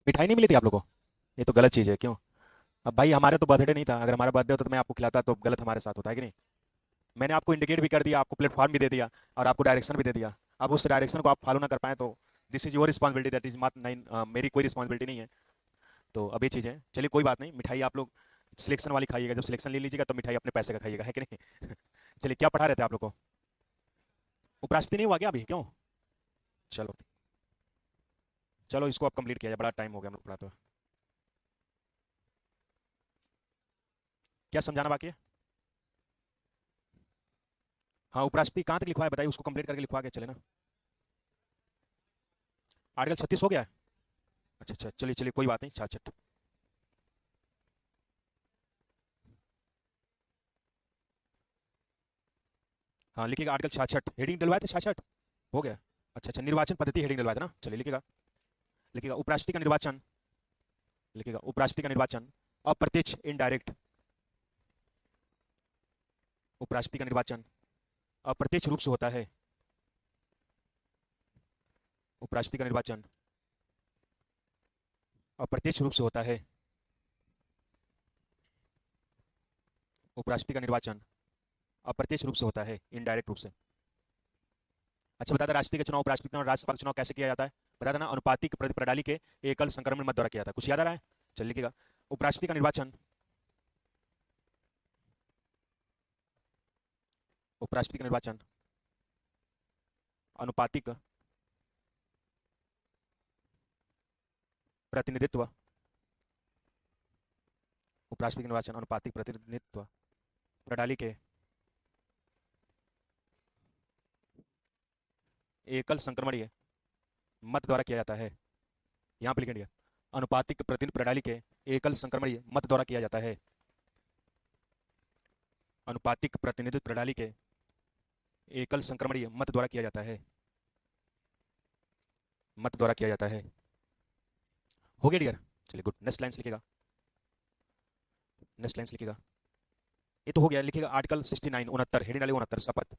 मिठाई नहीं मिली थी आप लोगों को? ये तो गलत चीज़ है, क्यों? अब भाई हमारे तो बर्थडे नहीं था, अगर हमारा बर्थडे होता तो मैं आपको खिलाता, तो गलत हमारे साथ होता है कि नहीं? मैंने आपको इंडिकेट भी कर दिया, आपको प्लेटफॉर्म भी दे दिया, और आपको डायरेक्शन भी दे दिया। अब उस डायरेक्शन को आप फॉलो ना कर पाए तो this is your responsibility, that is not nine, मेरी कोई रिस्पॉन्सिबिलिटी नहीं है। तो अब ये चीज़ है, चलिए कोई बात नहीं, मिठाई आप लोग सिलेक्शन वाली खाइएगा, जब सिलेक्शन ले लीजिएगा तो मिठाई अपने पैसे का खाइएगा, है कि नहीं? चलिए, क्या पढ़ा रहे थे आप लोग को? उपराष्ट्रपति नहीं हुआ क्या अभी, क्यों? चलो, चलो इसको आप कंप्लीट किया जाए, बड़ा टाइम हो गया हम लोग पढ़ा तो। क्या समझाना बाकी है? हाँ, उपराष्ट्रपति कहाँ तक लिखवा है बताइए, उसको कंप्लीट करके लिखवा के चले ना। आर्टिकल 36 हो गया है? अच्छा अच्छा, चलिए चलिए, कोई बात नहीं, 66। हाँ लिखिएगा, आर्टिकल 66 हेडिंग डलवाए थे, 66 हो गया। अच्छा अच्छा, निर्वाचन पद्धति हेडिंग डलवाए थे ना, चलिए लिखिएगा। लिखिएगा उपराष्ट्रपति का निर्वाचन, लिखिएगा उपराष्ट्रपति का निर्वाचन अप्रत्यक्ष इनडायरेक्ट, उपराष्ट्रपति का निर्वाचन अप्रत्यक्ष रूप से होता है। उपराष्ट्रपति का निर्वाचन अप्रत्यक्ष रूप से होता है। उपराष्ट्रपति का निर्वाचन अप्रत्यक्ष रूप से होता है, इनडायरेक्ट रूप से। अच्छा बता दें, राष्ट्रपति का चुनाव, उपराष्ट्रपति का चुनाव, राज्यसभा का चुनाव कैसे किया जाता है? बता देना, अनुपातिक प्रणाली के एकल संक्रमण मत द्वारा किया जाता है। कुछ याद आ रहा है? चल लिखिएगा, उपराष्ट्रपति का निर्वाचन, उपराष्ट्रपति का निर्वाचन अनुपातिक प्रतिनिधित्व, उपराष्ट्रपति का निर्वाचन अनुपातिक प्रतिनिधित्व प्रणाली के एकल संक्रमणीय मत द्वारा किया जाता है। यहां पर लिखेंगे, अनुपातिक प्रतिनिधि प्रणाली के एकल संक्रमणीय मत द्वारा किया जाता है। अनुपातिक प्रतिनिधित्व प्रणाली के एकल संक्रमणीय मत द्वारा किया जाता है। मत द्वारा किया जाता है। हो गया डियर? चलिए गुड, नेक्स्ट लाइन लिखिएगा, नेक्स्ट लाइन लिखिएगा। ये तो हो गया, लिखिएगा आर्टिकल 69 69 हेडिंग डालिए 69 शपथ,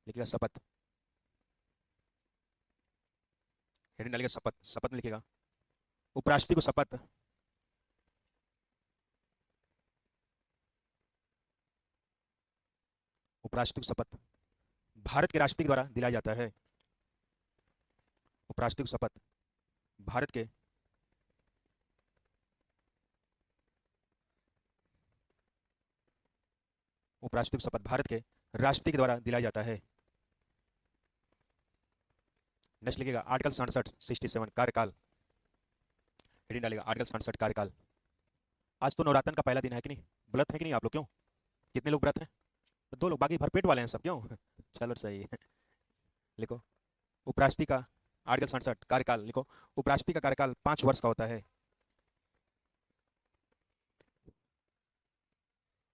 लिखिएगा शपथ, हेडिंग डालिएगा शपथ, शपथ में लिखिएगा उपराष्ट्रपति को शपथ, उपराष्ट्रपति को शपथ भारत के राष्ट्रपति द्वारा दिलाया जाता है। उपराष्ट्रपति को शपथ भारत के उपराष्ट्रपति को शपथ भारत के राष्ट्रपति के द्वारा दिलाया जाता है। नेक्स्ट लिखिएगा आर्टिकल 67 67 कार्यकाल, हेडिंग डालिएगा आर्टिकल 67 कार्यकाल। आज तो नवरात्र का पहला दिन है कि नहीं? व्रत है कि नहीं आप लोग, क्यों? कितने लोग व्रत हैं? तो 2 लोग, बाकी भरपेट वाले हैं सब, क्यों? चलो सही है। लिखो उपराष्ट्रपति का आर्टिकल 67 कार्यकाल, लिखो उपराष्ट्रपति का कार्यकाल 5 वर्ष का होता है।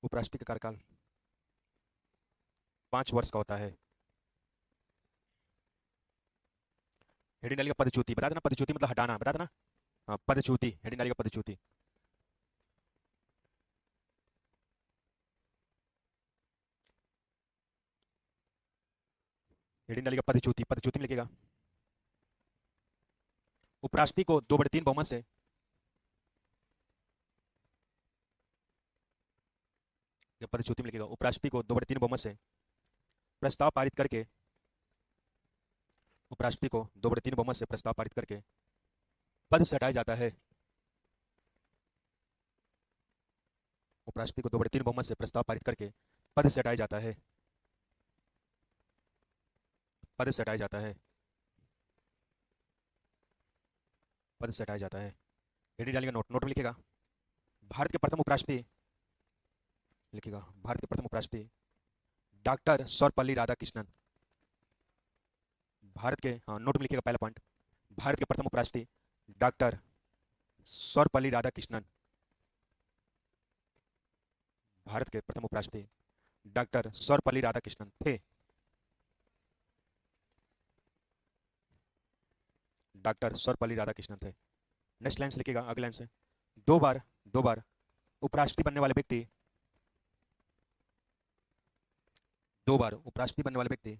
उपराष्ट्रपति का कार्यकाल 5 वर्ष का होता है। हेडिंग डालिएगा पदच्युति, बता देना पदच्युति मतलब हटाना, बता देना। हाँ पदच्युति, हेडिंग डालिएगा पदच्युति। हेडिंग डालिएगा पदच्युति, पदच्युति में लिखिएगा उपराष्ट्रपति को 2/3 बहुमत से, या पदच्युति में लिखिएगा उपराष्ट्रपति को 2/3 बहुमत से प्रस्ताव पारित करके, उपराष्ट्रपति को 2/3 बहुमत से प्रस्ताव पारित करके पद से हटाया जाता है। उपराष्ट्रपति को 2/3 बहुमत से प्रस्ताव पारित करके पद से हटाया जाता है। पद से हटाया जाता है। पद से हटाया जाता है। हेडिंग डालिएगा नोट, नोट में लिखिएगा भारत के प्रथम उपराष्ट्रपति, लिखिएगा भारत के प्रथम उपराष्ट्रपति डॉक्टर सर्वपल्ली राधाकृष्णन। भारत के, हाँ नोट में लिखिएगा पहला पॉइंट, भारत के प्रथम उपराष्ट्रपति डॉक्टर सर्वपल्ली राधाकृष्णन। भारत के प्रथम उपराष्ट्रपति डॉक्टर सर्वपल्ली राधाकृष्णन थे। डॉक्टर सर्वपल्ली राधाकृष्णन थे। नेक्स्ट लाइन से लिखिएगा, अगले लाइन से, दो बार उपराष्ट्रपति बनने वाले व्यक्ति, 2 बार उपराष्ट्रपति बनने वाले व्यक्ति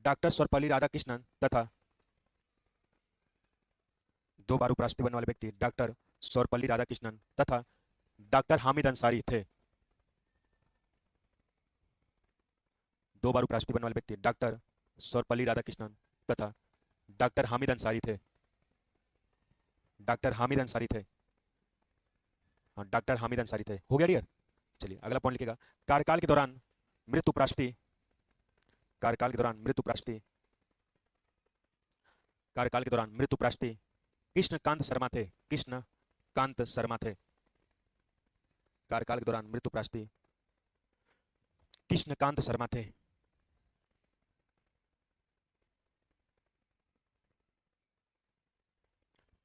डॉक्टर सर्वपल्ली राधाकृष्णन तथा दो बार उपराष्ट्रपति बनने वाले व्यक्ति डॉक्टर सर्वपल्ली राधाकृष्णन तथा डॉक्टर हामिद अंसारी थे। दो बार उपराष्ट्रपति बनने वाले व्यक्ति डॉक्टर सर्वपल्ली राधाकृष्णन तथा डॉक्टर हामिद अंसारी थे। डॉक्टर हामिद अंसारी थे। हाँ, डॉक्टर हामिद अंसारी थे। हो गया डियर। चलिए अगला पॉइंट लिखेगा। कार्यकाल के दौरान मृत उपराष्ट्रपति, कार्यकाल के दौरान मृत उपराष्ट्रपति, कार्यकाल के दौरान मृत उपराष्ट्रपति कृष्णकांत शर्मा थे। कृष्णकांत शर्मा थे। कार्यकाल के दौरान मृत उपराष्ट्रपति कृष्णकांत शर्मा थे।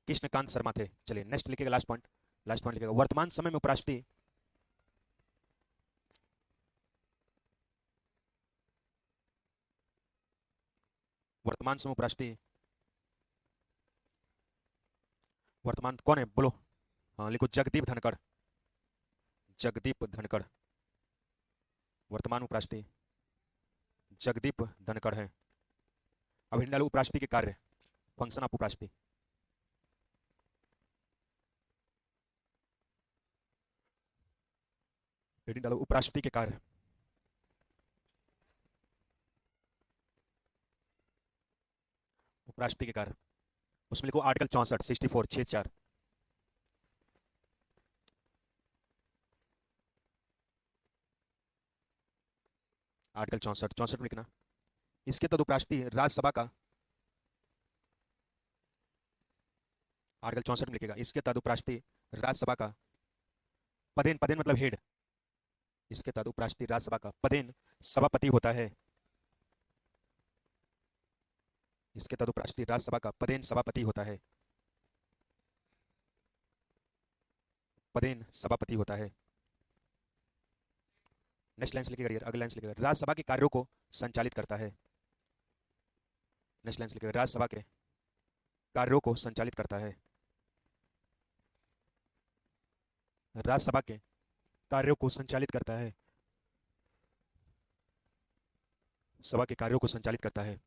कृष्णकांत शर्मा थे। चलिए नेक्स्ट लिखेगा लास्ट पॉइंट। लास्ट पॉइंट लिखेगा वर्तमान समय में उपराष्ट्रपति, वर्तमान समय उपराष्ट्रपति, वर्तमान कौन है बोलो? हाँ लिखो जगदीप धनखड़। जगदीप धनखड़ वर्तमान उपराष्ट्रपति जगदीप धनखड़ है। अब हिंदी डालो उपराष्ट्रपति के कार्य, फंक्शन ऑफ उपराष्ट्रपति। हेडिंग डालो उपराष्ट्रपति के कार्य। उपराष्ट्रपति के कार्य उसमें लिखो आर्टिकल 64 64 64। आर्टिकल 64 64 में लिखना। इसके तहत उपराष्ट्रपति राज्यसभा का, आर्टिकल 64 में लिखेगा इसके तहत उपराष्ट्रपति राज्यसभा का पदेन, पदेन मतलब हेड, इसके तहत उपराष्ट्रपति राज्यसभा का पदेन सभापति होता है। इसके तहत उपराष्ट्रपति राज्यसभा का पदेन सभापति होता है। पदेन सभापति होता है। नेक्स्ट लाइन लिखेगा, अगला लाइन लिखेगा राज्यसभा के कार्यों को संचालित करता है। नेक्स्ट लाइन लिखेगा राज्यसभा के कार्यों को संचालित करता है। राज्यसभा के कार्यों को संचालित करता है। सभा के कार्यों को संचालित करता है।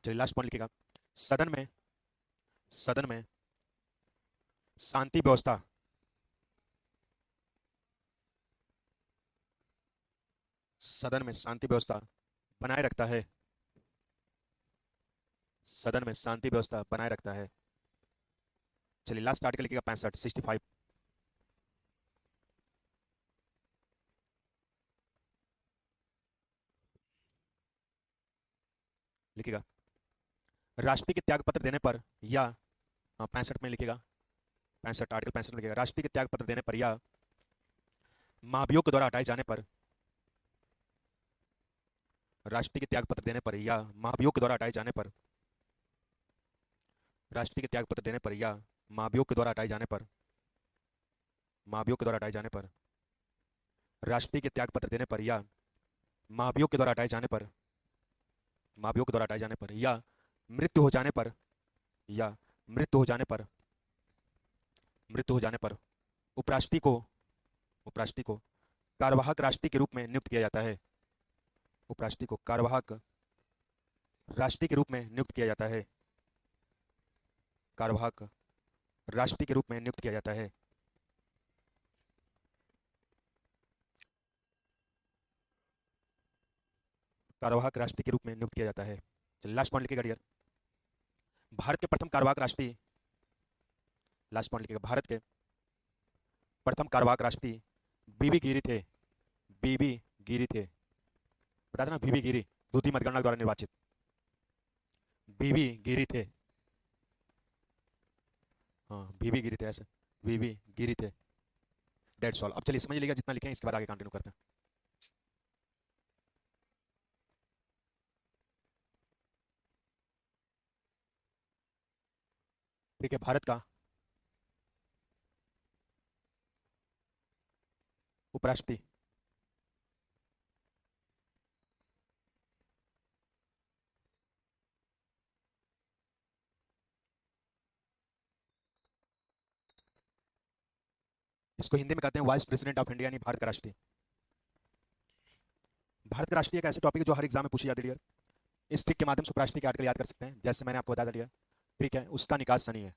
चलिए लास्ट पॉइंट लिखेगा सदन में, सदन में शांति व्यवस्था, सदन में शांति व्यवस्था बनाए रखता है। सदन में शांति व्यवस्था बनाए रखता है। चलिए लास्ट आर्टिकल लिखेगा 65 65। लिखेगा राष्ट्रपति के त्याग पत्र देने पर या 65 में लिखेगा 65 आर्टिकल 65 में लिखेगा राष्ट्रपति के त्याग पत्र देने पर या महाभियोग के द्वारा हटाए जाने पर, राष्ट्रपति के त्याग पत्र देने पर या महाभियोग के द्वारा हटाए जाने पर, राष्ट्रपति के त्याग पत्र देने पर या महाभियोग के द्वारा हटाए जाने पर, महाभियोग के द्वारा हटाए जाने पर, राष्ट्रपति के त्याग पत्र देने पर या महाभियोग के द्वारा हटाए जाने पर, महाभियोग के द्वारा हटाए जाने पर या मृत्यु हो जाने पर, या मृत्यु हो जाने पर, मृत्यु हो जाने पर उपराष्ट्रपति को, उपराष्ट्रपति को कार्यवाहक राष्ट्रपति के रूप में नियुक्त किया जाता है। उपराष्ट्रपति को कार्यवाहक राष्ट्रपति के रूप में नियुक्त किया जाता है। कार्यवाहक राष्ट्रपति के रूप में नियुक्त किया जाता है। कार्यवाहक राष्ट्रपति के रूप में नियुक्त किया जाता है। चलिए लास्ट पॉइंट लिखेगा डियर भारत के प्रथम कार्यवाहक राष्ट्रपति, लास्ट पॉइंट लिखेगा भारत के प्रथम कार्यवाहक राष्ट्रपति बीबी गिरी थे। बीबी गिरी थे, बता देना बीबी गिरी, द्वितीय मतगणना द्वारा निर्वाचित बीबी गिरी थे। हाँ बीबी गिरी थे, ऐसे बीबी गिरी थे। That's all. अब चलिए समझ लीजिएगा जितना लिखे हैं, इसके बाद आगे कंटिन्यू करते हैं। ठीक है, भारत का उपराष्ट्रपति इसको हिंदी में कहते हैं वाइस प्रेसिडेंट ऑफ इंडिया, यानी भारत का राष्ट्रपति। भारत का राष्ट्रपति एक ऐसे टॉपिक है जो हर एग्जाम में पूछी जाती है। इस ट्रिक के माध्यम से उपराष्ट्रपति के आर्टिकल याद कर सकते हैं, जैसे मैंने आपको बता दिया। ठीक है, उसका निकास सनी है।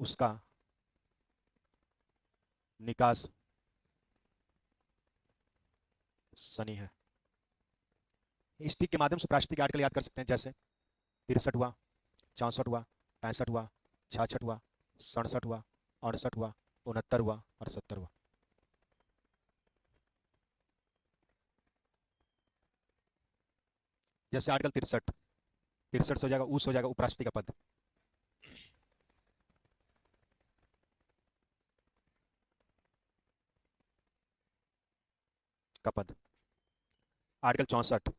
उसका निकास सनी है। इस ट्रिक के माध्यम से उपराष्ट्रपति के आर्टिकल याद कर सकते हैं, जैसे 63 हुआ, 64 हुआ, 65 हुआ, 66 हुआ, 67 हुआ, 68 हुआ, 69 हुआ और 70 हुआ। जैसे आर्टिकल 63 से हो जाएगा उस हो जाएगा उपराष्ट्रपति का पद। का पद। आर्टिकल 64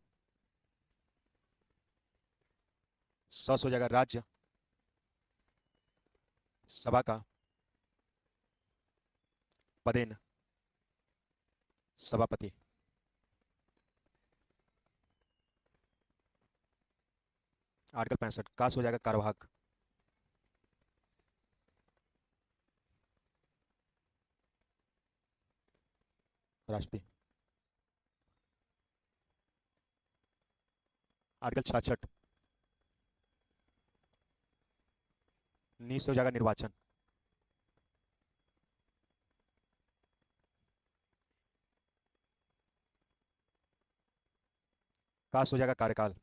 100 हो जाएगा राज्य सभा का पदेन सभापति। आर्टिकल 65 कास हो जाएगा कार्यवाहक राष्ट्रपति। आर्टिकल 66 नी से हो जाएगा निर्वाचन। कास हो जाएगा कार्यकाल।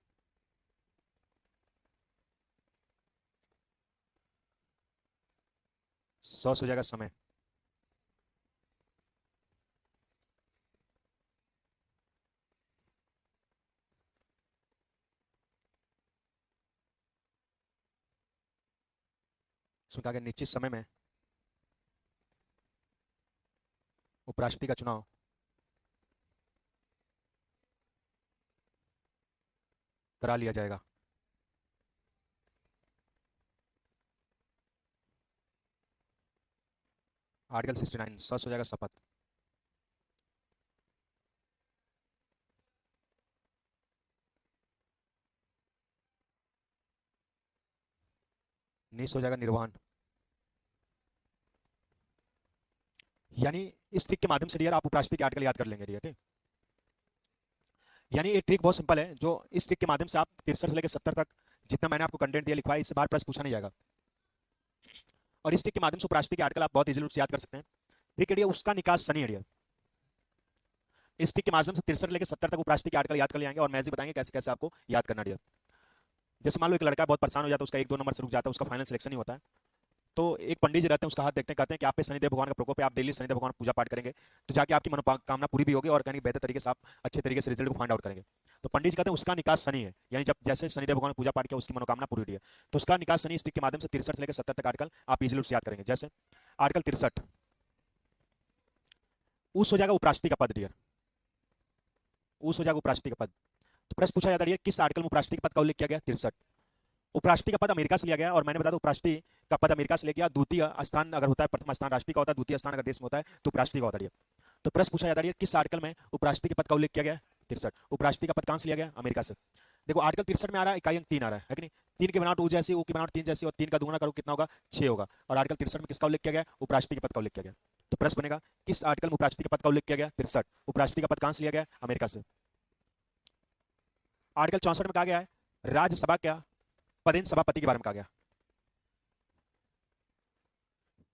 सौ हो जाएगा समय। इसमें कहा गया निश्चित समय में उपराष्ट्रपति का चुनाव करा लिया जाएगा। आर्टिकल 69 100 हो जाएगा शपथ। निस हो जाएगा निर्वहन। यानी इस ट्रिक के माध्यम से डियर आप उपराष्ट्रपति के आर्टिकल याद कर लेंगे डियर। यानी ये ट्रिक बहुत सिंपल है, जो इस ट्रिक के माध्यम से आप 63 से लेकर 70 तक जितना मैंने आपको कंटेंट दिया लिखवाया, इससे बार प्रश्न पूछा नहीं जाएगा। और इस ट्रिक के माध्यम से उपराष्ट्रपति के आर्टिकल आप बहुत इजीली याद कर सकते हैं। ठीक है, उसका निकास सनी है। इस ट्रिक के माध्यम से 63 से लेकर 70 तक उपराष्ट्रपति के आर्टिकल याद कर लेंगे और मैजिक बताएंगे कैसे कैसे आपको याद करना डियर। जैसे मान लो एक लड़का बहुत परेशान हो जाता है, उसका 1-2 नंबर से रुक जाता है, उसका फाइनल सिलेक्शन नहीं होता है, तो एक पंडित जी रहते हैं, उसका हाथ देखते हैं, कहते हैं कि आप पे शनिदेव भगवान का प्रकोप है, आप डेली शनिदेव भगवान पूजा पाठ करेंगे तो जाके आपकी मनोकामना पूरी भी होगी और कहीं बेहतर तरीके से आप अच्छे तरीके से रिजल्ट को फाइंड आउट करेंगे। तो पंडित जी कहते हैं उसका निकास शनि है, यानी जब जैसे शनिदेव भगवान पूजा पाठ किया उसकी मनोकामना पूरी हुई है, तो उसका निकास शनि इस ट्रिक के माध्यम से 63 से लेकर 70 तक आर्टिकल आप इजीली याद करेंगे। जैसे आर्टिकल 63 उस हो जाएगा उपराष्ट्रपति का पद डियर। उस हो जाएगा उपराष्ट्रपति का पद। तो प्रश्न पूछा जाता है किस आर्टिकल में उपराष्ट्रपति का पद का उल्लेख किया गया? 63। उपराष्ट्रपति का पद अमेरिका से लिया गया और मैंने बताया उपराष्ट्रपति का पद अमेरिका से लिया गया। द्वितीय स्थान अगर होता है, प्रथम स्थान राष्ट्रपति का होता है, द्वितीय स्थान अगर देश में होता है तो उपराष्ट्रपति का होता है। तो प्रश्न पूछा जाता है किस आर्टिकल में उपराष्ट्रपति के पद का उल्लेख किया गया? 63। उपराष्ट्रपति का पद कहां से लिया गया? अमेरिका से। देखो आर्टिकल 63 में आ रहा है इकाई अंक 3 आ रहा है कि नहीं? 3 की बनावट ऊ जैसी, ऊ की बनावट 3 जैसी और 3 का दुगुना करो कितना होगा? 6 होगा। और आर्टिकल 63 में किसका उल्लेख किया गया? उपराष्ट्रपति के पद का उल्लेख किया गया। तो प्रश्न बनेगा किस आर्टिकल में उपराष्ट्रपति के पद का उल्लेख किया गया? 63। उपराष्ट्रपति का पद कहां से लिया गया? अमेरिका से। आर्टिकल 64 में कहा गया है राज्यसभा क्या पदेन सभापति के बारे में कहा गया।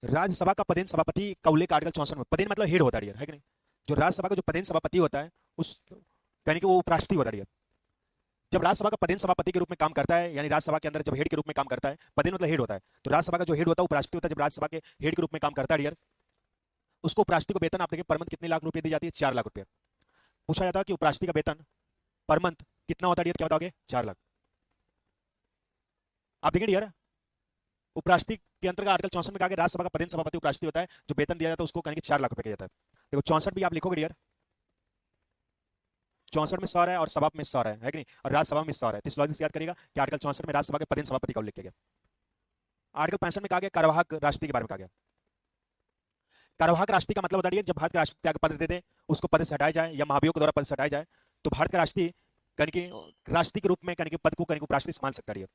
राज्यसभा का पदेन सभापति का उल्लेख आर्टिकल 64 में, पदेन मतलब हेड होता है कि नहीं? जो राज्यसभा का जो पदेन सभापति होता है उस कहने कि वो उपराष्ट्रपति होता है। जब राज्यसभा का पदेन सभापति के रूप में काम करता है, यानी राज्यसभा के अंदर जब हेड के रूप में काम करता है, पदेन मतलब हेड होता है, तो राज्यसभा का जो हेड होता है उपराष्ट्रपति होता है। जब राज्यसभा के हेड के रूप में काम करता है डियर, उसको उपराष्ट्रपति को वेतन आप देखिए पर मंथ कितने लाख रुपए दी जाती है? 4 लाख रुपए। पूछा जाता है कि उपराष्ट्रपति का वेतन पर मंथ कितना होता है डियर, क्या बताओगे? 4 लाख। आप देखें डियर उपराष्ट्रपति के अंतर्गत आर्टिकल 64 में कहा गया राज्यसभा का पदेन सभापति उपराष्ट्रपति होता है, जो वेतन दिया जाता है उसको कहेंगे 4 लाख रुपए किया जाता है। देखो 64 भी आप लिखोगे डियर, 64 में 100 है और सभा में 100 है कि नहीं? और राज्यसभा में 100 है। तो इस लॉजिक से याद करिएगा कि आर्टिकल 64 में राज्यसभा के पदेन सभापति का उल्लेख किया गया। आर्टिकल 65 में कहा गया कार्यवाहक राष्ट्रपति के बारे में कहा गया। कार्यवाहक राष्ट्रपति का मतलब बताइए, जब भारत के राष्ट्रपति त्याग पद देते उसको पद से हटाया जाए या महाभियोग के द्वारा पद से हटाया जाए, तो भारत का राष्ट्रपति राष्ट्रपति के रूप में पद को उपराष्ट्रपति संभाल सकता है।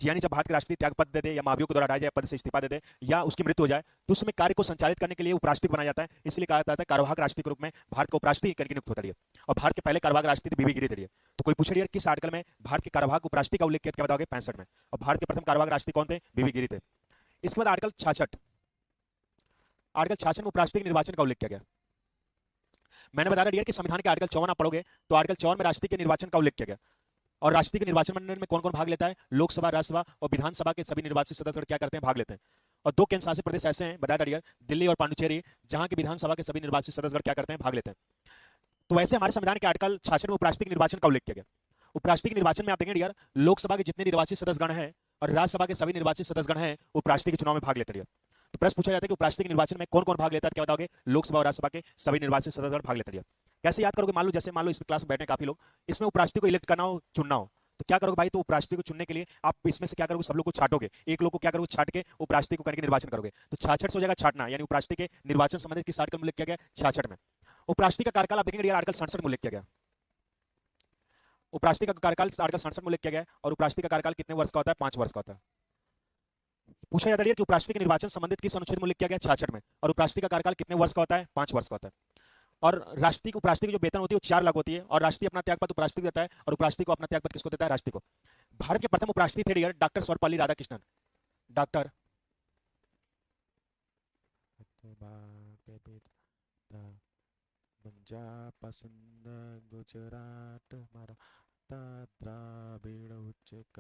यानी जब भारत के राष्ट्रपति त्याग पद दे दे या महाभियोग के द्वारा हटाया जाए, पद से इस्तीफा दे दे या उसकी मृत्यु हो जाए, तो उसमें कार्य को संचालित करने के लिए उपराष्ट्रपति बनाया जाता है। इसलिए कहा जाता है कार्यवाहक राष्ट्रपति के रूप में भारत को उपराष्ट्रपति करके नियुक्त होता है। और भारत के पहले कार्यवाहक राष्ट्रपति बीबी गिरी थे। तो कोई पूछ रही है किस आर्टिकल में भारत के कार्यवाहक उपराष्ट्रपति का उल्लेख किया? क्या बताओगे? 65 में। और भारत के प्रथम कार्यवाहक राष्ट्रपति कौन थे? बीबी गिरी थे। इसके बाद आर्टिकल 66, आर्टिकल 66 में उपराष्ट्रपति के निर्वाचन का उल्लेख किया गया। मैंने बताया डियर कि संविधान के आर्टिकल 54 आप पढ़ोगे तो आर्टिकल 54 में राष्ट्रपति के निर्वाचन का उल्लेख किया गया। और राष्ट्रपति के निर्वाचन मंडल में कौन कौन भाग लेता है? लोकसभा, राज्यसभा और विधानसभा के सभी निर्वाचित सदस्य क्या करते हैं? भाग लेते हैं। और 2 केंद्र शासित प्रदेश ऐसे हैं, बताया था डियर, दिल्ली और पांडुचेरी, जहां के विधानसभा के सभी निर्वाचित सदस्य क्या करते हैं? भाग लेते हैं। तो वैसे हमारे संविधान के आर्टिकल 66 में उपराष्ट्रपति के निर्वाचन का उल्लेख किया गया। उपराष्ट्रपति के निर्वाचन में आप देखेंगे डियर, लोकसभा के जितने निर्वाचित सदस्यगण हैं और राज्यसभा के सभी निर्वाचित सदस्यगण हैं, उपराष्ट्रपति के चुनाव में भाग लेते हैं। तो प्रश्न पूछा जाता है कि उपराष्ट्रपति के निर्वाचन में कौन कौन भाग लेता है? क्या बताओगे? लोकसभा और राज्यसभा के सभी निर्वाचित सदस्यगण भाग लेते हैं। कैसे याद करोगे? मान लो इस क्लास में बैठे काफी लोग, इसमें उपराष्ट्रपति को इलेक्ट करना हो, चुनना हो, तो क्या करोगे भाई? तो उपराष्ट्रपति को चुनने के लिए आप इसमें से क्या करोगे? सब लोग को छाटोगे, एक लोग को क्या करोगे? छाट के उपराष्ट्रपति को करके निर्वाचन करोगे। तो 66 से हो जाएगा छाटना, यानी उपराष्ट्रपति के निर्वाचन संबंधित किस आर्टिकल में उल्लेख किया गया? 66 में। उपराष्ट्रपति का कार्यकाल आप देखेंगे आर्टिकल 67 में उल्लेख किया गया। उपराष्ट्रपति का कार्यकाल आर्टिकल 67 में उल्लेख किया गया। और उपराष्ट्रपति का कार्यकाल कितने वर्ष का होता है? 5 वर्ष का होता है। पूछा जाता है कि उपराष्ट्रपति के निर्वाचन संबंधित किस अनुच्छेद में उल्लेख किया गया? 66 में। और उपराष्ट्रपति का कार्यकाल कितने वर्ष का होता है? 5 वर्ष का होता है। और राष्ट्रपति उपराष्ट्रपति की जो वेतन होती है वो 4 लाख होती है। और राष्ट्रपति अपना त्यागपत्र उपराष्ट्रपति देता है, और उपराष्ट्रपति को अपना त्यागपत्र किसको देता है? राष्ट्रपति को। भारत के प्रथम उपराष्ट्रपति थे dear doctor Sarvepalli Radhakrishnan. Doctor पसंद गुजरात मराठा द्राविड़ उच्चक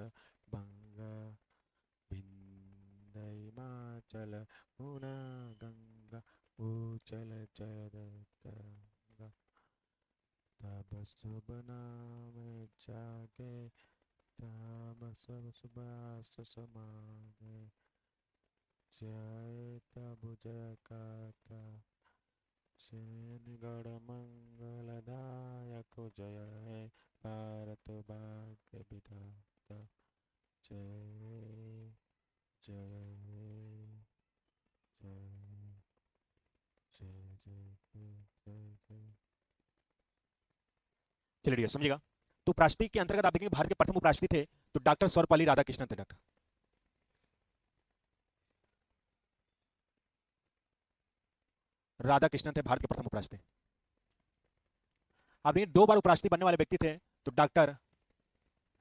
बंग विंध्य हिमाचल मुना गंगा उचल जयदत्तंगा तब शुभ नाम जागे तब सब सुबास समागे जय तब जय गाथा गढ़ मंगलदायक जय है भारत भाग्य विधाता जय जय जय जय जय। चलिए समझिएगा। तो उपराष्ट्रपति के अंतर्गत आप देखेंगे भारत के प्रथम उपराष्ट्रपति थे तो डॉक्टर सर्वपल्ली राधाकृष्णन थे। डॉक्टर राधाकृष्णन थे भारत के प्रथम उपराष्ट्रपति। अब 2 बार उपराष्ट्रपति बनने वाले व्यक्ति थे तो डॉक्टर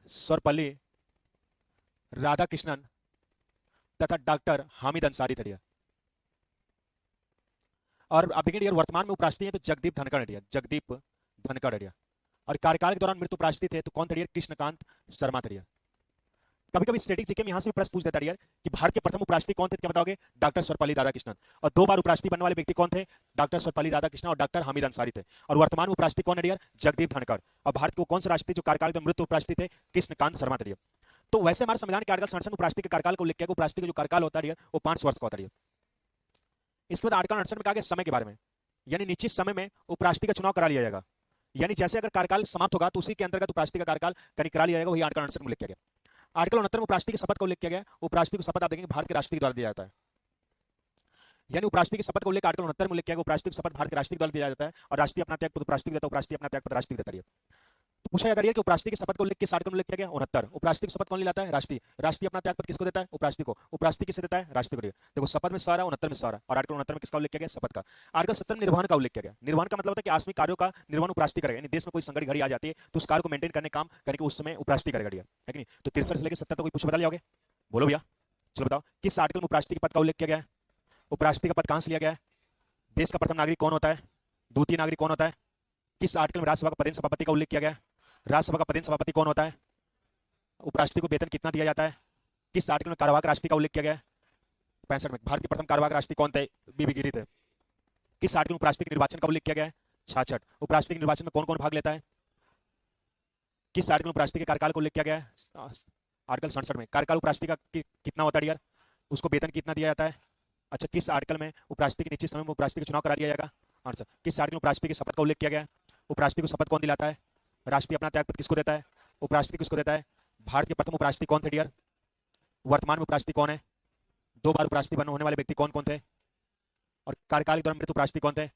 सर्वपल्ली राधाकृष्णन तथा डॉक्टर हामिद अंसारी थे। और आप देखेंगे वर्तमान में उपराष्ट्रपति हैं तो जगदीप धनखड़ है, जगदीप धनखड़ है। और कार्यकाल के दौरान मृत्यु उपराष्ट्रपति थे तो कौन थे? कृष्णकांत शर्मा थे। कभी कभी स्टैटिक जीके में यहां से भी प्रश्न पूछ देता है कि भारत के प्रथम उपराष्ट्रपति कौन थे? क्या बताओगे? डॉक्टर सर्वपल्ली राधाकृष्णन। और 2 बार उपराष्ट्रपति बनने वाले व्यक्ति कौन थे? डॉक्टर सर्वपल्ली राधाकृष्णन और डॉक्टर हामिद अंसारी थे। और वर्तमान में उपराष्ट्रपति कौन है डियर? जगदीप धनखड़। और भारत को कौन सा राष्ट्रपति जो कार्यकाल में मृत्यु उपराष्ट्रपति थे? कृष्णकांत शर्मा थे। तो वैसे हमारे संविधान के आर्टिकल 67 उपराष्ट्रपति के कार्यकाल को उल्लेख किया, उपराष्ट्रपति का जो कार्यकाल होता है वो 5 वर्ष का होता है। इसके बाद आर्टिकल 68 में कहा गया समय के बारे में, यानी निश्चित समय में उपराष्ट्रपति का चुनाव करा लिया जाएगा। यानी जैसे अगर कार्यकाल समाप्त होगा तो उसी के अंतर्गत उपराष्ट्रपति का कार्यकाल करा लिया जाएगा। वही आर्टिकल 68 में उल्लेख किया गया। आर्टिकल 69 में उपराष्ट्रपति की शपथ का उल्लेख किया गया। उपराष्ट्रपति की शपथ आप देखेंगे भारत के राष्ट्रपति द्वारा दिया जाता है। यानी उपराष्ट्रपति की शपथ का उल्लेख आर्टिकल 69 में उल्लेख किया गया। उपराष्ट्रपति की शपथ भारत के राष्ट्रपति द्वारा दिया जाता है और राष्ट्रीय अपना त्यागपत्र उपराष्ट्रपति देता है, उपराष्ट्रपति अपना त्यागपत्र राष्ट्रपति देता है। तो पूछा जाता है कि उपराष्ट्रपति की शपथ का उल्लेख किस आर्टिकल में उल्लेख किया गया? 69। उपराष्ट्रपति की शपथ कौन लाता है? राष्ट्रपति। राष्ट्रीय अपना त्यागपत्र किसको देता है? उपराष्ट्रपति को। उपराष्ट्रपति किसे देता है? राष्ट्रपति को। देखो शपथ में सारा 69 में सारा, और आर्टिकल 69 में किसका उल्लेख किया गया? शपथ का। आर्टिकल 70 में निर्वहन का उल्लेख किया गया। निर्वहन का मतलब होता है कि आकस्मिक कार्यों का निर्वहन उपराष्ट्रपति करेगा। यानी देश में कोई संकट घड़ी आ जाती है तो उस कार्य को मेंटेन करने काम करके उस समय उपराष्ट्रपति करेगा, है कि नहीं? तो 63 से लेकर 70 तक कोई पूछ बता लिया होगे? बोलो भैया, चलो बताओ किस आर्टिकल में उपराष्ट्रपति के पद का उल्लेख किया गया है? उपराष्ट्रपति का पद कहां से लिया गया है? देश का प्रथम नागरिक कौन होता है? द्वितीय नागरिक कौन होता है? किस आर्टिकल में राज्यसभा का पदेन सभापति का उल्लेख किया गया है? राज्यसभा का पदेन सभापति कौन होता है? उपराष्ट्रपति को वेतन कितना दिया जाता है? किस आर्टिकल में कार्यवाहक राष्ट्रपति का उल्लेख किया गया है? 65 में। भारत के प्रथम कार्यवाहक राष्ट्रपति कौन थे? बीबी गिरी थे। किस आर्टिकल में उपराष्ट्रपति के निर्वाचन का उल्लेख किया गया है? 66। उपराष्ट्रपति के निर्वाचन में कौन कौन भाग लेता है? किस आर्टिकल में उपराष्ट्रपति के कार्यकाल को उल्लेख किया गया है? आर्टिकल 67 में। कार्यकाल उपराष्ट्रपति का कितना होता है यार? उसको वेतन कितना दिया जाता है? अच्छा, किस आर्टिकल में उपराष्ट्रपति के निश्चित समय में उपराष्ट्रपति का चुनाव करा लिया जाएगा? आंसर। किस आर्टिकल में उपराष्ट्रपति की शपथ का उल्लेख किया गया है? उपराष्ट्रपति को शपथ कौन दिलाता है? राष्ट्रपति अपना त्यागपत्र किसको देता है? उपराष्ट्रपति किसको देता है? भारत के प्रथम उपराष्ट्रपति कौन थे डियर? वर्तमान में उपराष्ट्रपति कौन है? 2 बार उपराष्ट्रपति बनने होने वाले व्यक्ति कौन कौन थे? और कार्यकाल के दौरान मृत उपराष्ट्रपति कौन थे?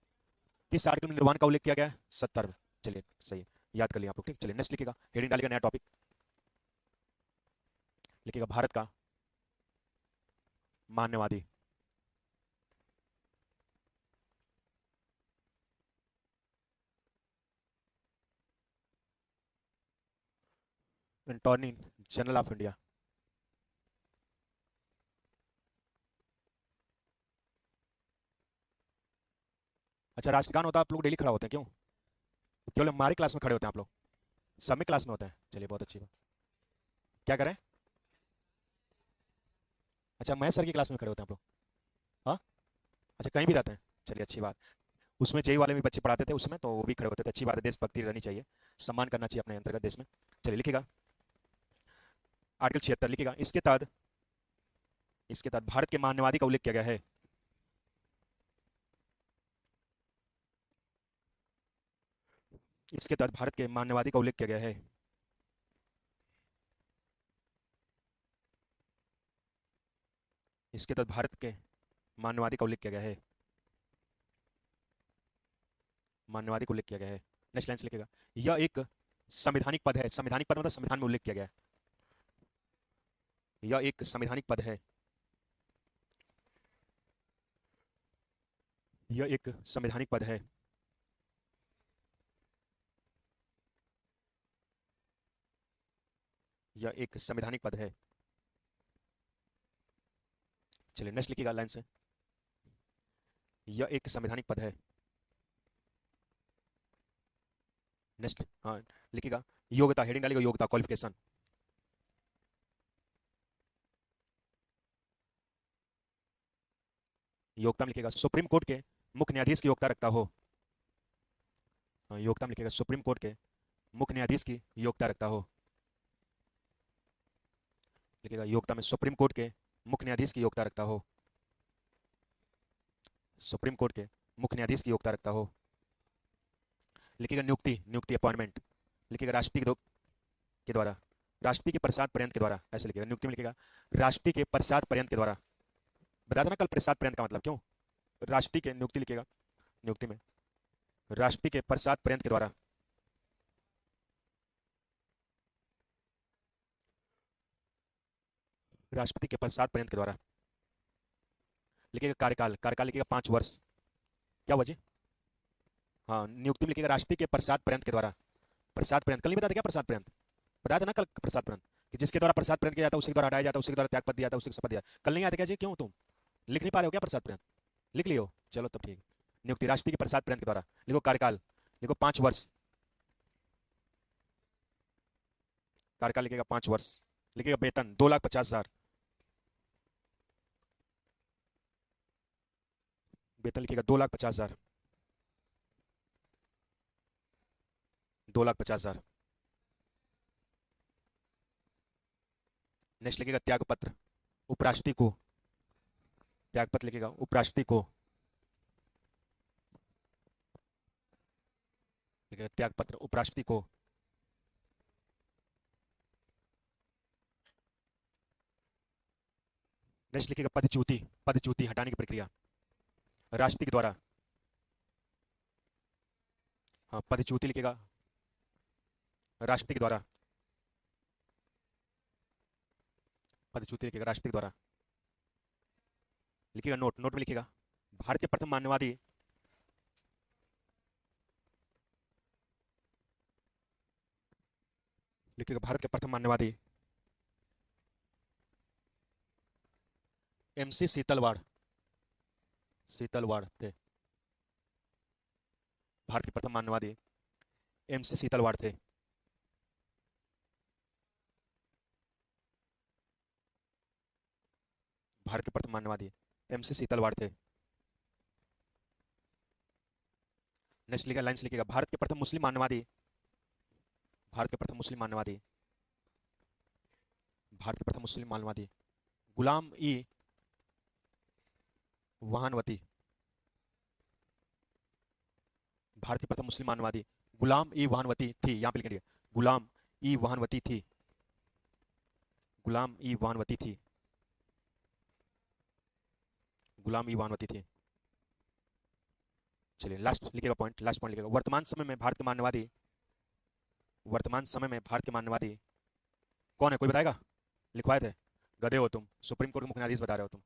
किस आर्टिकल में निर्वहन का उल्लेख किया गया है? 70 में। चलिए सही है, याद कर लिया आप लोग। ठीक, चलिए नेक्स्ट लिखिएगा, हेडिंग डालिएगा, नया टॉपिक लिखिएगा, भारत का मान्यवादी। Attorney general of India. अच्छा, राष्ट्रगान होता है, आप लोग डेली खड़ा होते हैं क्यों? केवल हमारी क्लास में खड़े होते हैं आप लोग? सब में क्लास में होते हैं, चलिए बहुत अच्छी बात। क्या करें? अच्छा, महेश सर की क्लास में खड़े होते हैं आप लोग? हाँ। अच्छा, कहीं भी रहते हैं, चलिए अच्छी बात। उसमें जेई वाले भी बच्चे पढ़ाते थे उसमें, तो वो भी खड़े होते थे, अच्छी बात है, देशभक्ति रहनी चाहिए, सम्मान करना चाहिए अपने अंतर्गत देश में। चलिए लिखिएगा, आर्टिकल 76 लिखिएगा, इसके तहत भारत के मानवादी का उल्लेख किया गया है। इसके तहत भारत के मानवादी का उल्लेख किया गया है। इसके तहत भारत के मानवादी का उल्लेख किया गया है। मानवादी का उल्लेख किया गया है। नेक्स्ट लाइन से लिखिएगा, यह एक संवैधानिक पद है। संवैधानिक पद मतलब संविधान में उल्लेख किया गया है। यह एक संवैधानिक पद है। यह एक संवैधानिक पद है। यह एक संवैधानिक पद है। चलिए नेक्स्ट लिखिएगा लाइन से, यह एक संवैधानिक पद है। नेक्स्ट, हाँ लिखिएगा, योग्यता, हेडिंग डालिएगा योग्यता, क्वालिफिकेशन। योग्यता में लिखिएगा, सुप्रीम कोर्ट के मुख्य न्यायाधीश की योग्यता रखता हो। हाँ, योग्यता में लिखिएगा, सुप्रीम कोर्ट के मुख्य न्यायाधीश की योग्यता रखता हो। लिखिएगा, योग्यता में सुप्रीम कोर्ट के मुख्य न्यायाधीश की योग्यता रखता हो। सुप्रीम कोर्ट के मुख्य न्यायाधीश की योग्यता रखता हो। लिखिएगा, नियुक्ति, नियुक्ति अपॉइंटमेंट। लिखिएगा, राष्ट्रपति के द्वारा, राष्ट्रपति के प्रसाद पर्यंत के द्वारा, ऐसे लिखिएगा। नियुक्ति में लिखिएगा, राष्ट्रपति के प्रसाद पर्यंत के द्वारा। बताया था ना कल प्रसाद पर्यंत का मतलब क्यों? राष्ट्रपति के, नियुक्ति लिखिएगा, नियुक्ति में राष्ट्रपति के प्रसाद पर्यंत के द्वारा। राष्ट्रपति के प्रसाद पर्यंत के द्वारा। लिखिएगा, कार्यकाल, कार्यकाल लिखिएगा 5 वर्ष। क्या वजह? हाँ, नियुक्ति में लिखिएगा, राष्ट्रपति के प्रसाद पर्यंत के द्वारा। प्रसाद पर्यंत, कल नहीं बताया था क्या प्रसाद पर्यंत? बताया था ना कल प्रसाद पर्यंत, कि जिसके द्वारा प्रसाद पर्यंत किया जाता है उसी के द्वारा हटाया जाता है, उसी के द्वारा त्यागपत्र दिया जाता है, उसी को शपथ दिया। कल नहीं आते क्या जी? क्यों तुम लिख नहीं पा रहे हो क्या प्रसाद पर्यंत? लिख लियो, चलो तब ठीक है। नियुक्ति राष्ट्रपति के प्रसाद पर्यंत के द्वारा। लिखो कार्यकाल, लिखो 5 वर्ष। कार्यकाल लिखेगा 5 वर्ष। लिखेगा वेतन 2,50,000। वेतन लिखेगा 2,50,000। 2,50,000। नेक्स्ट लिखेगा त्यागपत्र, उपराष्ट्रपति को। त्यागपत्र लिखेगा उपराष्ट्रपति को। लिखेगा त्यागपत्र उपराष्ट्रपति को। नेक्स्ट लिखेगा पदच्युति, पदच्युति हटाने की प्रक्रिया राष्ट्रपति के द्वारा। हाँ, पदच्युति लिखेगा राष्ट्रपति के द्वारा। पदच्युति लिखेगा राष्ट्रपति के द्वारा। लिखेगा नोट, नोट में लिखेगा, भारत के प्रथम मानवादी, लिखेगा भारत के प्रथम मानवादी एमसी शीतलवाड़, शीतलवाड़ थे। भारत के प्रथम मानवादी एमसी शीतलवाड़ थे। भारत के प्रथम मानवादी एमसी शीतलवाड़ थे। नेक्स्ट लिखेगा, लाइन्स लिखेगा, भारत के प्रथम मुस्लिम मानवादी, भारत के प्रथम मुस्लिम मानवादी, भारत के प्रथम मुस्लिम मानवादी गुलाम ई वाहनवती। भारत की प्रथम मुस्लिम मानवादी गुलाम ई वाहनवती थी। यहां पे लिखेंगे गुलाम ई वाहनवती थी। गुलाम ई वाहनवती थी। गुलाम ई वाहनवती थी। चलिए लास्ट लिखेगा पॉइंट, लास्ट पॉइंट लिखेगा, वर्तमान समय में भारत के मानवादी, वर्तमान समय में भारत के मानवादी कौन है? कोई बताएगा? लिखवाए थे, गधे हो तुम, सुप्रीम कोर्ट के मुख्य न्यायाधीश बता रहे हो तुम।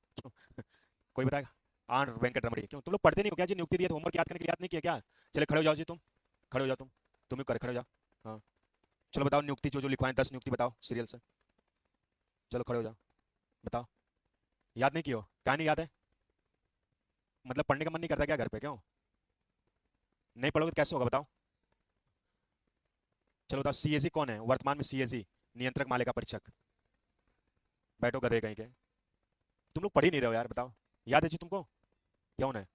कोई बताएगा? आर वेंकट रमणी। क्यों तुम लोग पढ़ते नहीं हो क्या जी? नियुक्ति दिए तो होमवर्क याद करने के लिए याद नहीं किया क्या? चले खड़े हो जाओ जी तुम, खड़े हो जाओ तुम ही करे, खड़े हो जाओ। हाँ, चलो बताओ नियुक्ति जो जो लिखवाएं, 10 नियुक्ति बताओ सीरियल से। चलो खड़े हो जाओ, बताओ। याद नहीं किए हो? क्या नहीं याद है? मतलब पढ़ने का मन नहीं करता क्या घर पे? क्यों? नहीं पढ़ोगे तो कैसे होगा बताओ? चलो बताओ, सीएजी कौन है वर्तमान में? सीएजी नियंत्रक मालिका परीक्षक। बैठो गधे कहीं के, तुम लोग पढ़ ही नहीं रहे हो यार, बताओ। याद है जी तुमको? कौन है?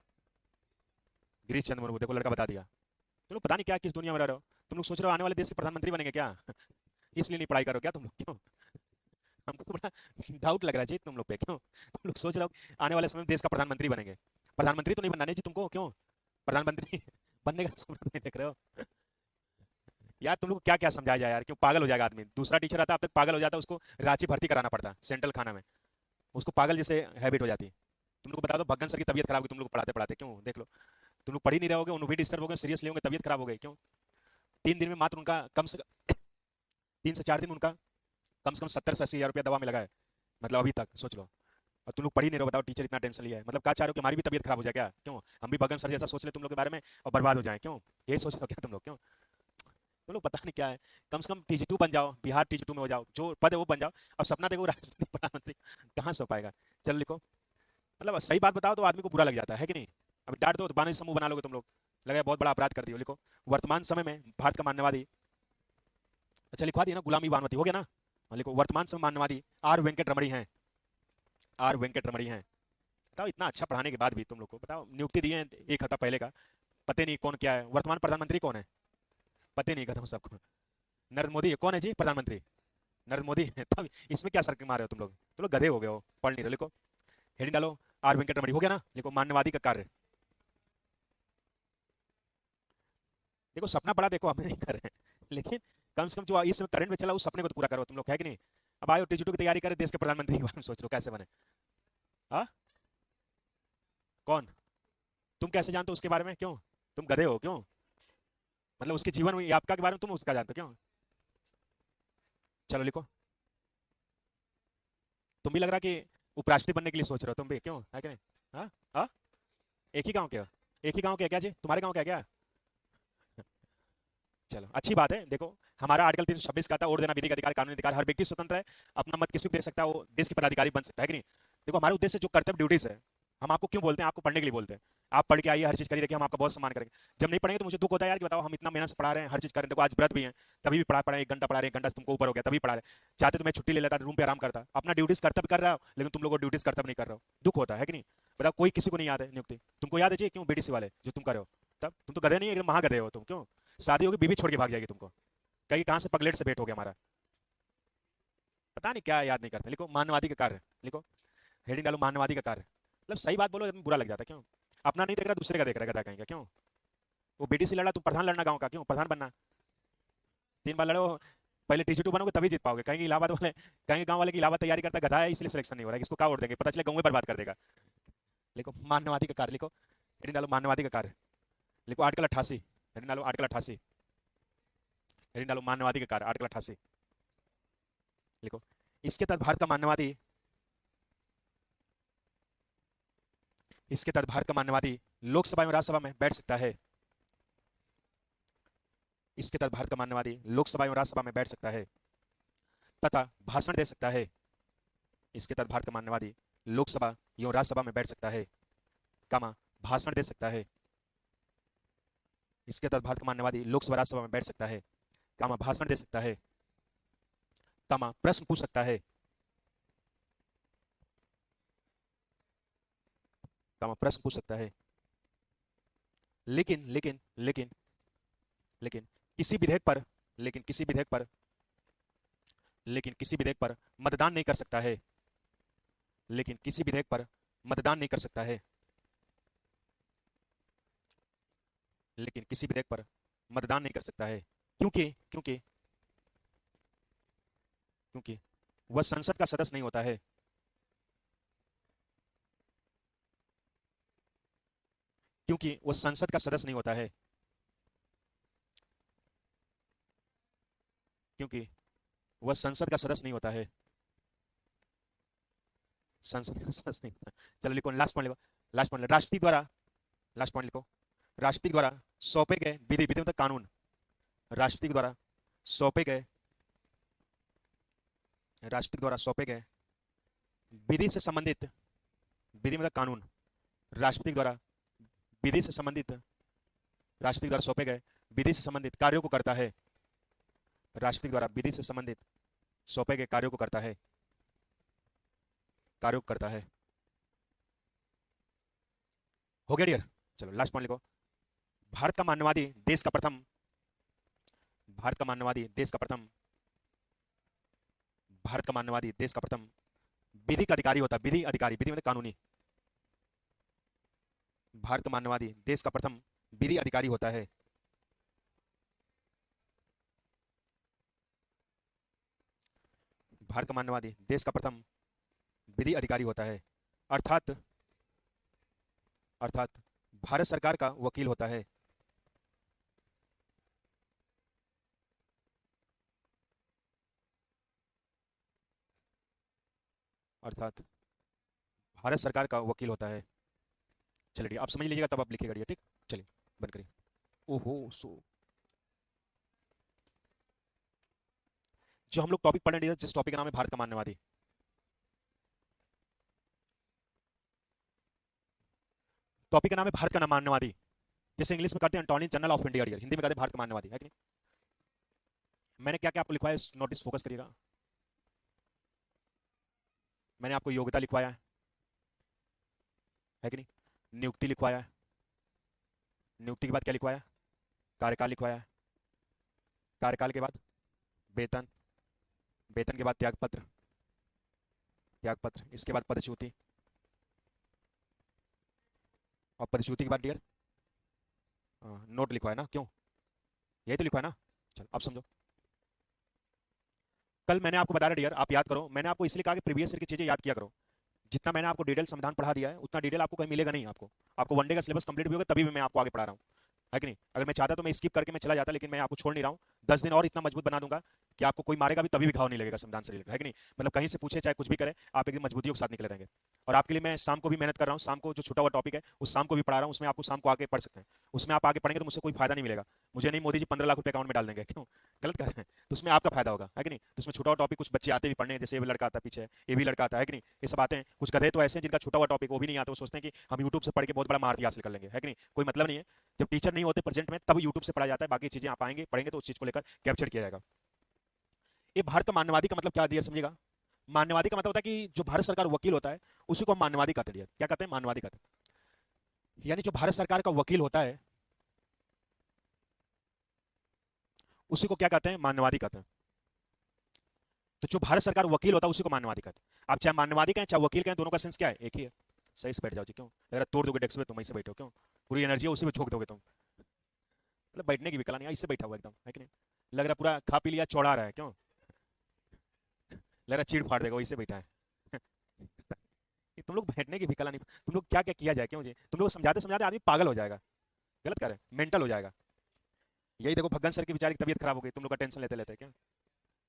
गिरीश चंद्र मुर्मू, देखो लड़का बता दिया। तुम लोग पता नहीं क्या किस दुनिया में रह रहे हो। तुम लोग सोच रहे हो आने वाले देश के प्रधानमंत्री बनेंगे क्या? इसलिए नहीं पढ़ाई करो क्या तुम लोग? क्यों? हमको बड़ा डाउट लग रहा है जी तुम लोग पे, क्यों तुम लोग सोच रहे हो आने वाले समय में देश का प्रधानमंत्री बनेंगे? प्रधानमंत्री तो नहीं बनना नहीं जी तुमको, क्यों? प्रधानमंत्री बनने का सपना तो नहीं देख रहे हो? यार तुम लोग को क्या क्या समझाया जाए यार, क्यों पागल हो जाएगा आदमी। दूसरा टीचर आता अब तक पागल हो जाता, उसको रांची भर्ती कराना पड़ता सेंट्रल खाना में, उसको पागल जैसे हैबिट हो जाती। तुम लोग को बता दो, भगन सर की तबीयत खराब होगी तुम लोग को पढ़ाते पढ़ाते, क्यों देख लो। तुम लोग पढ़ ही नहीं रहोगे, उन्हें भी डिस्टर्ब हो गए, सीरियसली होंगे, तबीयत खराब हो गई, क्यों? 3 दिन में मात्र उनका कम से 3 से 4 दिन उनका कम से कम 70 से 80 हज़ार रुपया दवा में लगा है, मतलब अभी तक सोच लो। और तुम लोग पढ़ ही नहीं रहो, बताओ टीचर इतना टेंशन लिया है, मतलब क्या चाह रहे हो कि हमारी भी तबीयत खराब हो जाए क्या? क्यों हम भी भगन सर जैसा सोच ले तुम लोग के बारे में और बर्बाद हो जाए, क्यों? ये सोच रहे हो क्या तुम लोग? क्यों तुम लोग पता नहीं क्या है। कम से कम टीजी 2 बन जाओ, बिहार टीजी 2 में हो जाओ, जो पद है वो बन जाओ। अब सपना देखो राष्ट्रपति प्रधानमंत्री, कहाँ से हो पाएगा? चल लिखो। मतलब सही बात बताओ तो आदमी को बुरा लग जाता है कि नहीं? अभी डांट दो तो बानर समूह बना लोगे तुम लोग, लगा बहुत बड़ा अपराध कर दियो। लिखो, वर्तमान समय में भारत का मान्यवादी, अच्छा लिखवा दिया ना, गुलामी वानवती हो गया ना। हाँ, लिखो वर्तमान समय मान्यवादी आर वेंकट रमणी हैं। आर वेंकट रमणी हैं। बताओ, इतना अच्छा पढ़ाने के बाद भी तुम लोग को बताओ, नियुक्ति दिए हैं 1 हफ्ता पहले का, पता नहीं कौन क्या है। वर्तमान प्रधानमंत्री कौन है पता नहीं, खत्म सबको। नरेंद्र मोदी कौन है जी प्रधानमंत्री? नरेंद्र मोदी तब इसमें क्या सर मार रहे हो तुम लोग गधे हो गए हो, पढ़ नहीं रहे। लिखो, हेडिंग डालो, आर वेंकट रमणी हो गया ना। लिखो, मान्यवादी का कार्य। देखो सपना बड़ा देखो, हम नहीं कर रहे हैं, लेकिन कम से कम जो इस करंट में चला उस सपने को तो पूरा करो तुम लोग, है कि नहीं? अब आयो टीचर की तैयारी करे, देश के प्रधानमंत्री के बारे में सोच लो कैसे बने। हाँ, कौन? तुम कैसे जानते हो उसके बारे में, क्यों? तुम गधे हो क्यों? मतलब उसके जीवन में आपका के बारे में तुम उसका जानते हो क्यों? चलो लिखो, तुम भी लग रहा कि उपराष्ट्रपति बनने के लिए सोच रहे हो तुम भी, क्यों है कि नहीं? हाँ हाँ, एक ही गांव के हो? एक ही गांव के है क्या जी? तुम्हारे गांव का है क्या? चलो अच्छी बात है। देखो, हमारा आर्टिकल 326 का था, वोट देना विधिक अधिकार, कानूनी अधिकार, हर व्यक्ति स्वतंत्र है, अपना मत किसी को दे सकता है, वो देश के पदाधिकारी बन सकता है कि नहीं? देखो हमारे उद्देश्य जो कर्तव्य ड्यूटीज है, हम आपको क्यों बोलते हैं? आपको पढ़ने के लिए बोलते हैं। आप पढ़ के आइए, हर चीज करिए, देखिए हम आपका बहुत सम्मान करेंगे। जब नहीं पढ़ेंगे तो मुझे दुख होता है यार, कि बताओ हम इतना मेहनत से पढ़ा रहे हैं, हर चीज कर रहे हैं, देखो आज व्रत भी है, तभी भी पढ़ा पढ़ा 1 घंटा पढ़ा रहे हैं, 1 घंटा से तुमको ऊपर हो गया तभी पढ़ा रहे हैं। चाहते तो मैं छुट्टी ले लेता, रूम पे आराम करता, अपना ड्यूटीज कर्तव्य कर रहा हो, लेकिन तुम लोगों ड्यूटीज कर्तव्य नहीं कर रहे हो, दुख होता है कि नहीं? बताओ, कोई किसी को नहीं याद है नियुक्ति? तुमको याद है जी, क्यों बीडीसी वाले जो तुम कर रहे हो? तब तुम तो गधे नहीं, एकदम महागधे हो तुम, क्यों? शादी होगी, बीवी छोड़ के भाग जाएगी तुमको, कहीं कहां से पगलेट से भेंट हो गया हमारा, पता नहीं क्या याद नहीं करते। लिखो, मानववादी का कार्य। लिखो, हेडिंग डालो, मानववादी का कार्य। मतलब सही बात बोलो, बुरा लग जाता है, क्यों? अपना नहीं देख रहा, दूसरे का देख रहा है, गधा कहीं का, क्यों? वो बीटीसी लड़ा, तुम प्रधान लड़ना गांव का, क्यों प्रधान बनना? 3 बार लड़ो, पहले टीचर 2 बनोगे तभी जीत पाओगे। कहीं इलाहाबाद वाले, कहीं गांव वाले की इलाहाबाद तैयारी करता गधा है इसलिए सिलेक्शन नहीं हो रहा है, इसको क्या वोट देंगे, पता चले गांव में बर्बाद कर देगा। लिखो, मानववादी का कार्य। लिखो, हेडिंग डालो, मानववादी का कार्य। लिखो, आर्टिकल 88, हेडिंग डालो, आर्टिकल 88, हेडिंग डालो, मानववादी का कार्य, आर्टिकल 88। लिखो, इसके तहत भारत का मानववादी, इसके तहत भारत का मानववादी लोकसभा एवं राज्यसभा में बैठ सकता है। इसके तहत भारत का मानववादी लोकसभा एवं राज्यसभा में बैठ सकता है तथा भाषण दे सकता है। इसके तहत भारत का मानववादी लोकसभा एवं राज्यसभा में बैठ सकता है, कामा भाषण दे सकता है। इसके तहत भारत का मानववादी लोकसभा राज्यसभा में बैठ सकता है, कामा भाषण दे सकता है, कामा प्रश्न पूछ सकता है, कामा प्रश्न पूछ सकता है। लेकिन लेकिन लेकिन लेकिन किसी विधेयक पर, लेकिन किसी विधेयक पर, लेकिन किसी विधेयक पर मतदान नहीं कर सकता है। लेकिन किसी विधेयक पर मतदान नहीं कर सकता है। लेकिन किसी विधेयक पर मतदान नहीं कर सकता है, क्योंकि क्योंकि क्योंकि वह संसद का सदस्य नहीं होता है। क्योंकि वह संसद का सदस्य नहीं होता है। क्योंकि वह संसद का सदस्य नहीं होता है। संसद का सदस्य नहीं होता। चलो लिखो, लास्ट पॉइंट लिखो, लास्ट पॉइंट, राष्ट्रपति द्वारा, लास्ट पॉइंट लिखो, राष्ट्रपति द्वारा सौंपे गए विधि, विधि मतलब कानून, राष्ट्रपति द्वारा सौंपे गए, राष्ट्रपति द्वारा सौंपे गए विधि से संबंधित, विधि मतलब कानून, राष्ट्रपति द्वारा विधि से संबंधित राष्ट्रपति द्वारा सौंपे गए विधि से संबंधित कार्यों को करता है। राष्ट्रपति द्वारा विधि से संबंधित सौंपे गए कार्यों को करता है, कार्यों को करता है। हो गया डियर? चलो लास्ट पॉइंट लिखो। भारत का मानववादी देश का प्रथम, भारत का मानववादी देश का प्रथम, भारत का मानववादी देश का प्रथम विधिक अधिकारी होता है। विधि अधिकारी, विधि मतलब कानूनी। भारत का मानववादी देश का प्रथम विधि अधिकारी होता है। भारत का मानववादी देश का प्रथम विधि अधिकारी होता है, अर्थात अर्थात भारत सरकार का वकील होता है। अर्थात भारत सरकार का वकील होता है। चलिए आप समझ लीजिएगा तब आप लिखिएगा ठीक। चलिए बंद करिए। ओहो सो जो हम लोग टॉपिक पढ़ रहे हैं, जिस टॉपिक का नाम है भारत का मानववादी, टॉपिक का नाम है भारत का मानववादी। जैसे इंग्लिश में करते हैं attorney general of India, Hindi में कहते हैं भारत का मानववादी, है कि नहीं? मैंने क्या क्या आपको लिखवाया, नोटिस फोकस करिएगा। मैंने आपको योग्यता लिखवाया है कि नहीं? नियुक्ति लिखवाया है। नियुक्ति के बाद क्या लिखवाया? कार्यकाल लिखवाया है। कार्यकाल के बाद वेतन, वेतन के बाद त्यागपत्र, त्यागपत्र, इसके बाद पदच्युति, और पदच्युति के बाद डियर नोट लिखवाया ना? क्यों? यही तो लिखवाया ना? चलो अब समझो। कल मैंने आपको बताया डियर, आप याद करो, मैंने आपको इसलिए कहा कि प्रीवियस ईयर की चीजें याद किया करो। जितना मैंने आपको डिटेल संविधान पढ़ा दिया है उतना डिटेल आपको कहीं मिलेगा नहीं। आपको वनडे का सिलेबस कंप्लीट भी होगा तभी भी मैं आपको आगे पढ़ा रहा हूँ, है कि नहीं? अगर मैं चाहता तो मैं स्किप करके मैं चला जाता, लेकिन मैं आपको छोड़ नहीं रहा हूँ। 10 दिन और इतना मजबूत बना दूंगा कि आपको कोई मारेगा भी तभी भी घाव नहीं लगेगा संविधान से रिलेटेड, है कि नहीं? मतलब कहीं से पूछे चाहे कुछ भी करे, आप एकदम मजबूतियों के साथ निकले रहेंगे। और आपके लिए मैं शाम को भी मेहनत कर रहा हूँ, शाम को जो छूटा हुआ टॉपिक है उस शाम को भी पढ़ा रहा हूँ, उसमें आपको शाम को आगे पढ़ सकते हैं। उसमें आप आगे पढ़ेंगे तो मुझसे कोई फायदा नहीं मिलेगा। मुझे नहीं मोदी जी 15 लाख रुपए अकाउंट में डाल देंगे, क्यों? गलत कर रहे हैं। तो उसमें आपका फायदा होगा, है कि नहीं? तो उसमें छूटा हुआ टॉपिक कुछ बच्चे आते भी पढ़ने, जैसे ये भी लड़का आता है पीछे, ये भी लड़का आता है कि नहीं? ये सब आते हैं। कुछ गधे तो ऐसे हैं जिनका छूटा हुआ टॉपिक वो भी नहीं आता, वो सोचते हैं कि हम यूट्यूब से पढ़ के बहुत बड़ा महारत हासिल कर लेंगे, है कि नहीं? कोई मतलब नहीं है। जब टीचर नहीं होते प्रेजेंट में तब यूट्यूब से पढ़ा जाता है, बाकी चीजें आप आएंगे पढ़ेंगे तो उस चीज को लेकर कैप्चर किया जाएगा। ये भारत का मानववादी का मतलब क्या दिया समझिएगा। मानववादी का मतलब होता है कि जो भारत सरकार वकील होता है उसी को हम मानववादी कहते हैं। क्या कहते हैं? मानववादी कहते हैं। यानी जो भारत सरकार का वकील होता है उसी को क्या कहते हैं? मानववादी कहते हैं। तो जो भारत सरकार वकील होता है उसी को मानववादी कहते हैं। आप चाहे मानववादी कहें चाहे वकील कहें, दोनों का सेंस क्या है? एक ही है। सही से बैठ जाओ जी। क्यों लग रहा तोड़ दोगे डेस्क में? तुम ऐसे बैठो क्यों? पूरी एनर्जी उसी में झोंक दोगे तुम। मतलब बैठने की भी कला नहीं, ऐसे बैठा हुआ एकदम, है कि नहीं? लग रहा पूरा खा पी लिया चौड़ा रहा है, क्यों? लग रहा चीड़ फाड़ देगा, वैसे बैठा है। तुम लोग बैठने की भी कला नहीं, तुम लोग क्या क्या किया जाए, क्यों जी? तुम लोग समझाते समझाते आदमी पागल हो जाएगा, गलत कर रहे हैं, मेंटल हो जाएगा। यही देखो भगन सर की बेचारी की तबीयत खराब हो गई तुम लोग का टेंशन लेते लेते, क्या?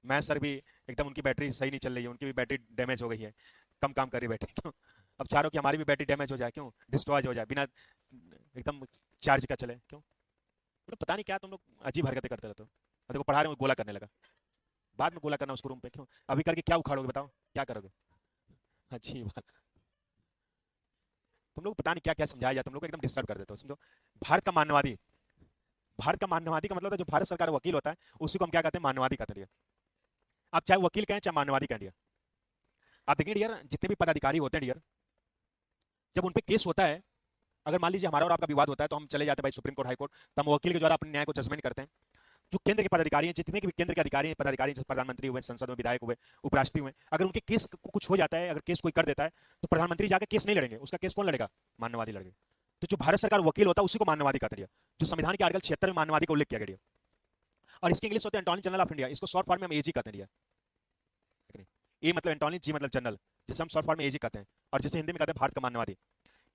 मैं सर भी एकदम, उनकी बैटरी सही नहीं चल रही है, उनकी भी बैटरी डैमेज हो गई है, कम काम कर रही बैटरी, क्यों? अब चारों की हमारी भी बैटरी डैमेज हो जाए, क्यों? डिस्ट्रॉय हो जाए बिना एकदम चार्ज का चले, क्यों? मतलब पता नहीं क्या तुम लोग अजीब हरकतें करते रहते हो। और देखो पढ़ा रहे हो गोला करने लगा, बाद में गोला करना उसको रूम पे, क्यों? अभी करके क्या उखाड़ोगे बताओ, क्या करोगे? अच्छी बात। तुम लोग पता नहीं क्या क्या समझाया जाए, तुम लोग को एकदम डिस्टर्ब कर देते हो, समझो। भारत का मानववादी, भारत का मानववादी का मतलब है जो भारत सरकार वकील होता है उसी को हम क्या कहते हैं? मानववादी कहते हैं। आप चाहे वकील कहें चाहे मानववादी कहें डियर। आप देखेंगे डियर, जितने भी पदाधिकारी होते हैं डियर, जब उन पे केस होता है, अगर मान लीजिए हमारा और आपका विवाद होता है तो हम चले जाते हैं भाई सुप्रीम कोर्ट, हाई कोर्ट, तो हम वकील के द्वारा अपने न्याय को जजमेंट करते हैं। जो केंद्र के पदाधिकारी हैं, जितने भी केंद्र के अधिकारी हैं, पदाधिकारी, जैसे प्रधानमंत्री हुए, संसद में विधायक हुए, उपराष्ट्रपति हुए, अगर उनके केस को कुछ हो जाता है, अगर केस कोई कर देता है तो प्रधानमंत्री जाकर केस नहीं लड़ेंगे, उसका केस कौन लड़ेगा? मानववादी लड़ेगा। तो जो भारत सरकार वकील होता है उसी को मानववादी कहते हैं, जो संविधान के आर्टिकल 76 में मानववादी का उल्लेख किया गया। और इसके इंग्लिश होते हैं अटॉर्नी जनरल ऑफ इंडिया, इसको शॉर्ट फॉर्म में हम एजी कहते हैं। ए मतलब एंटोनी, जी मतलब जनरल, जिसे हम शॉर्ट फॉर्म में एजी कहते हैं, और जिसे हिंदी में कहते हैं भारत का मानववादी।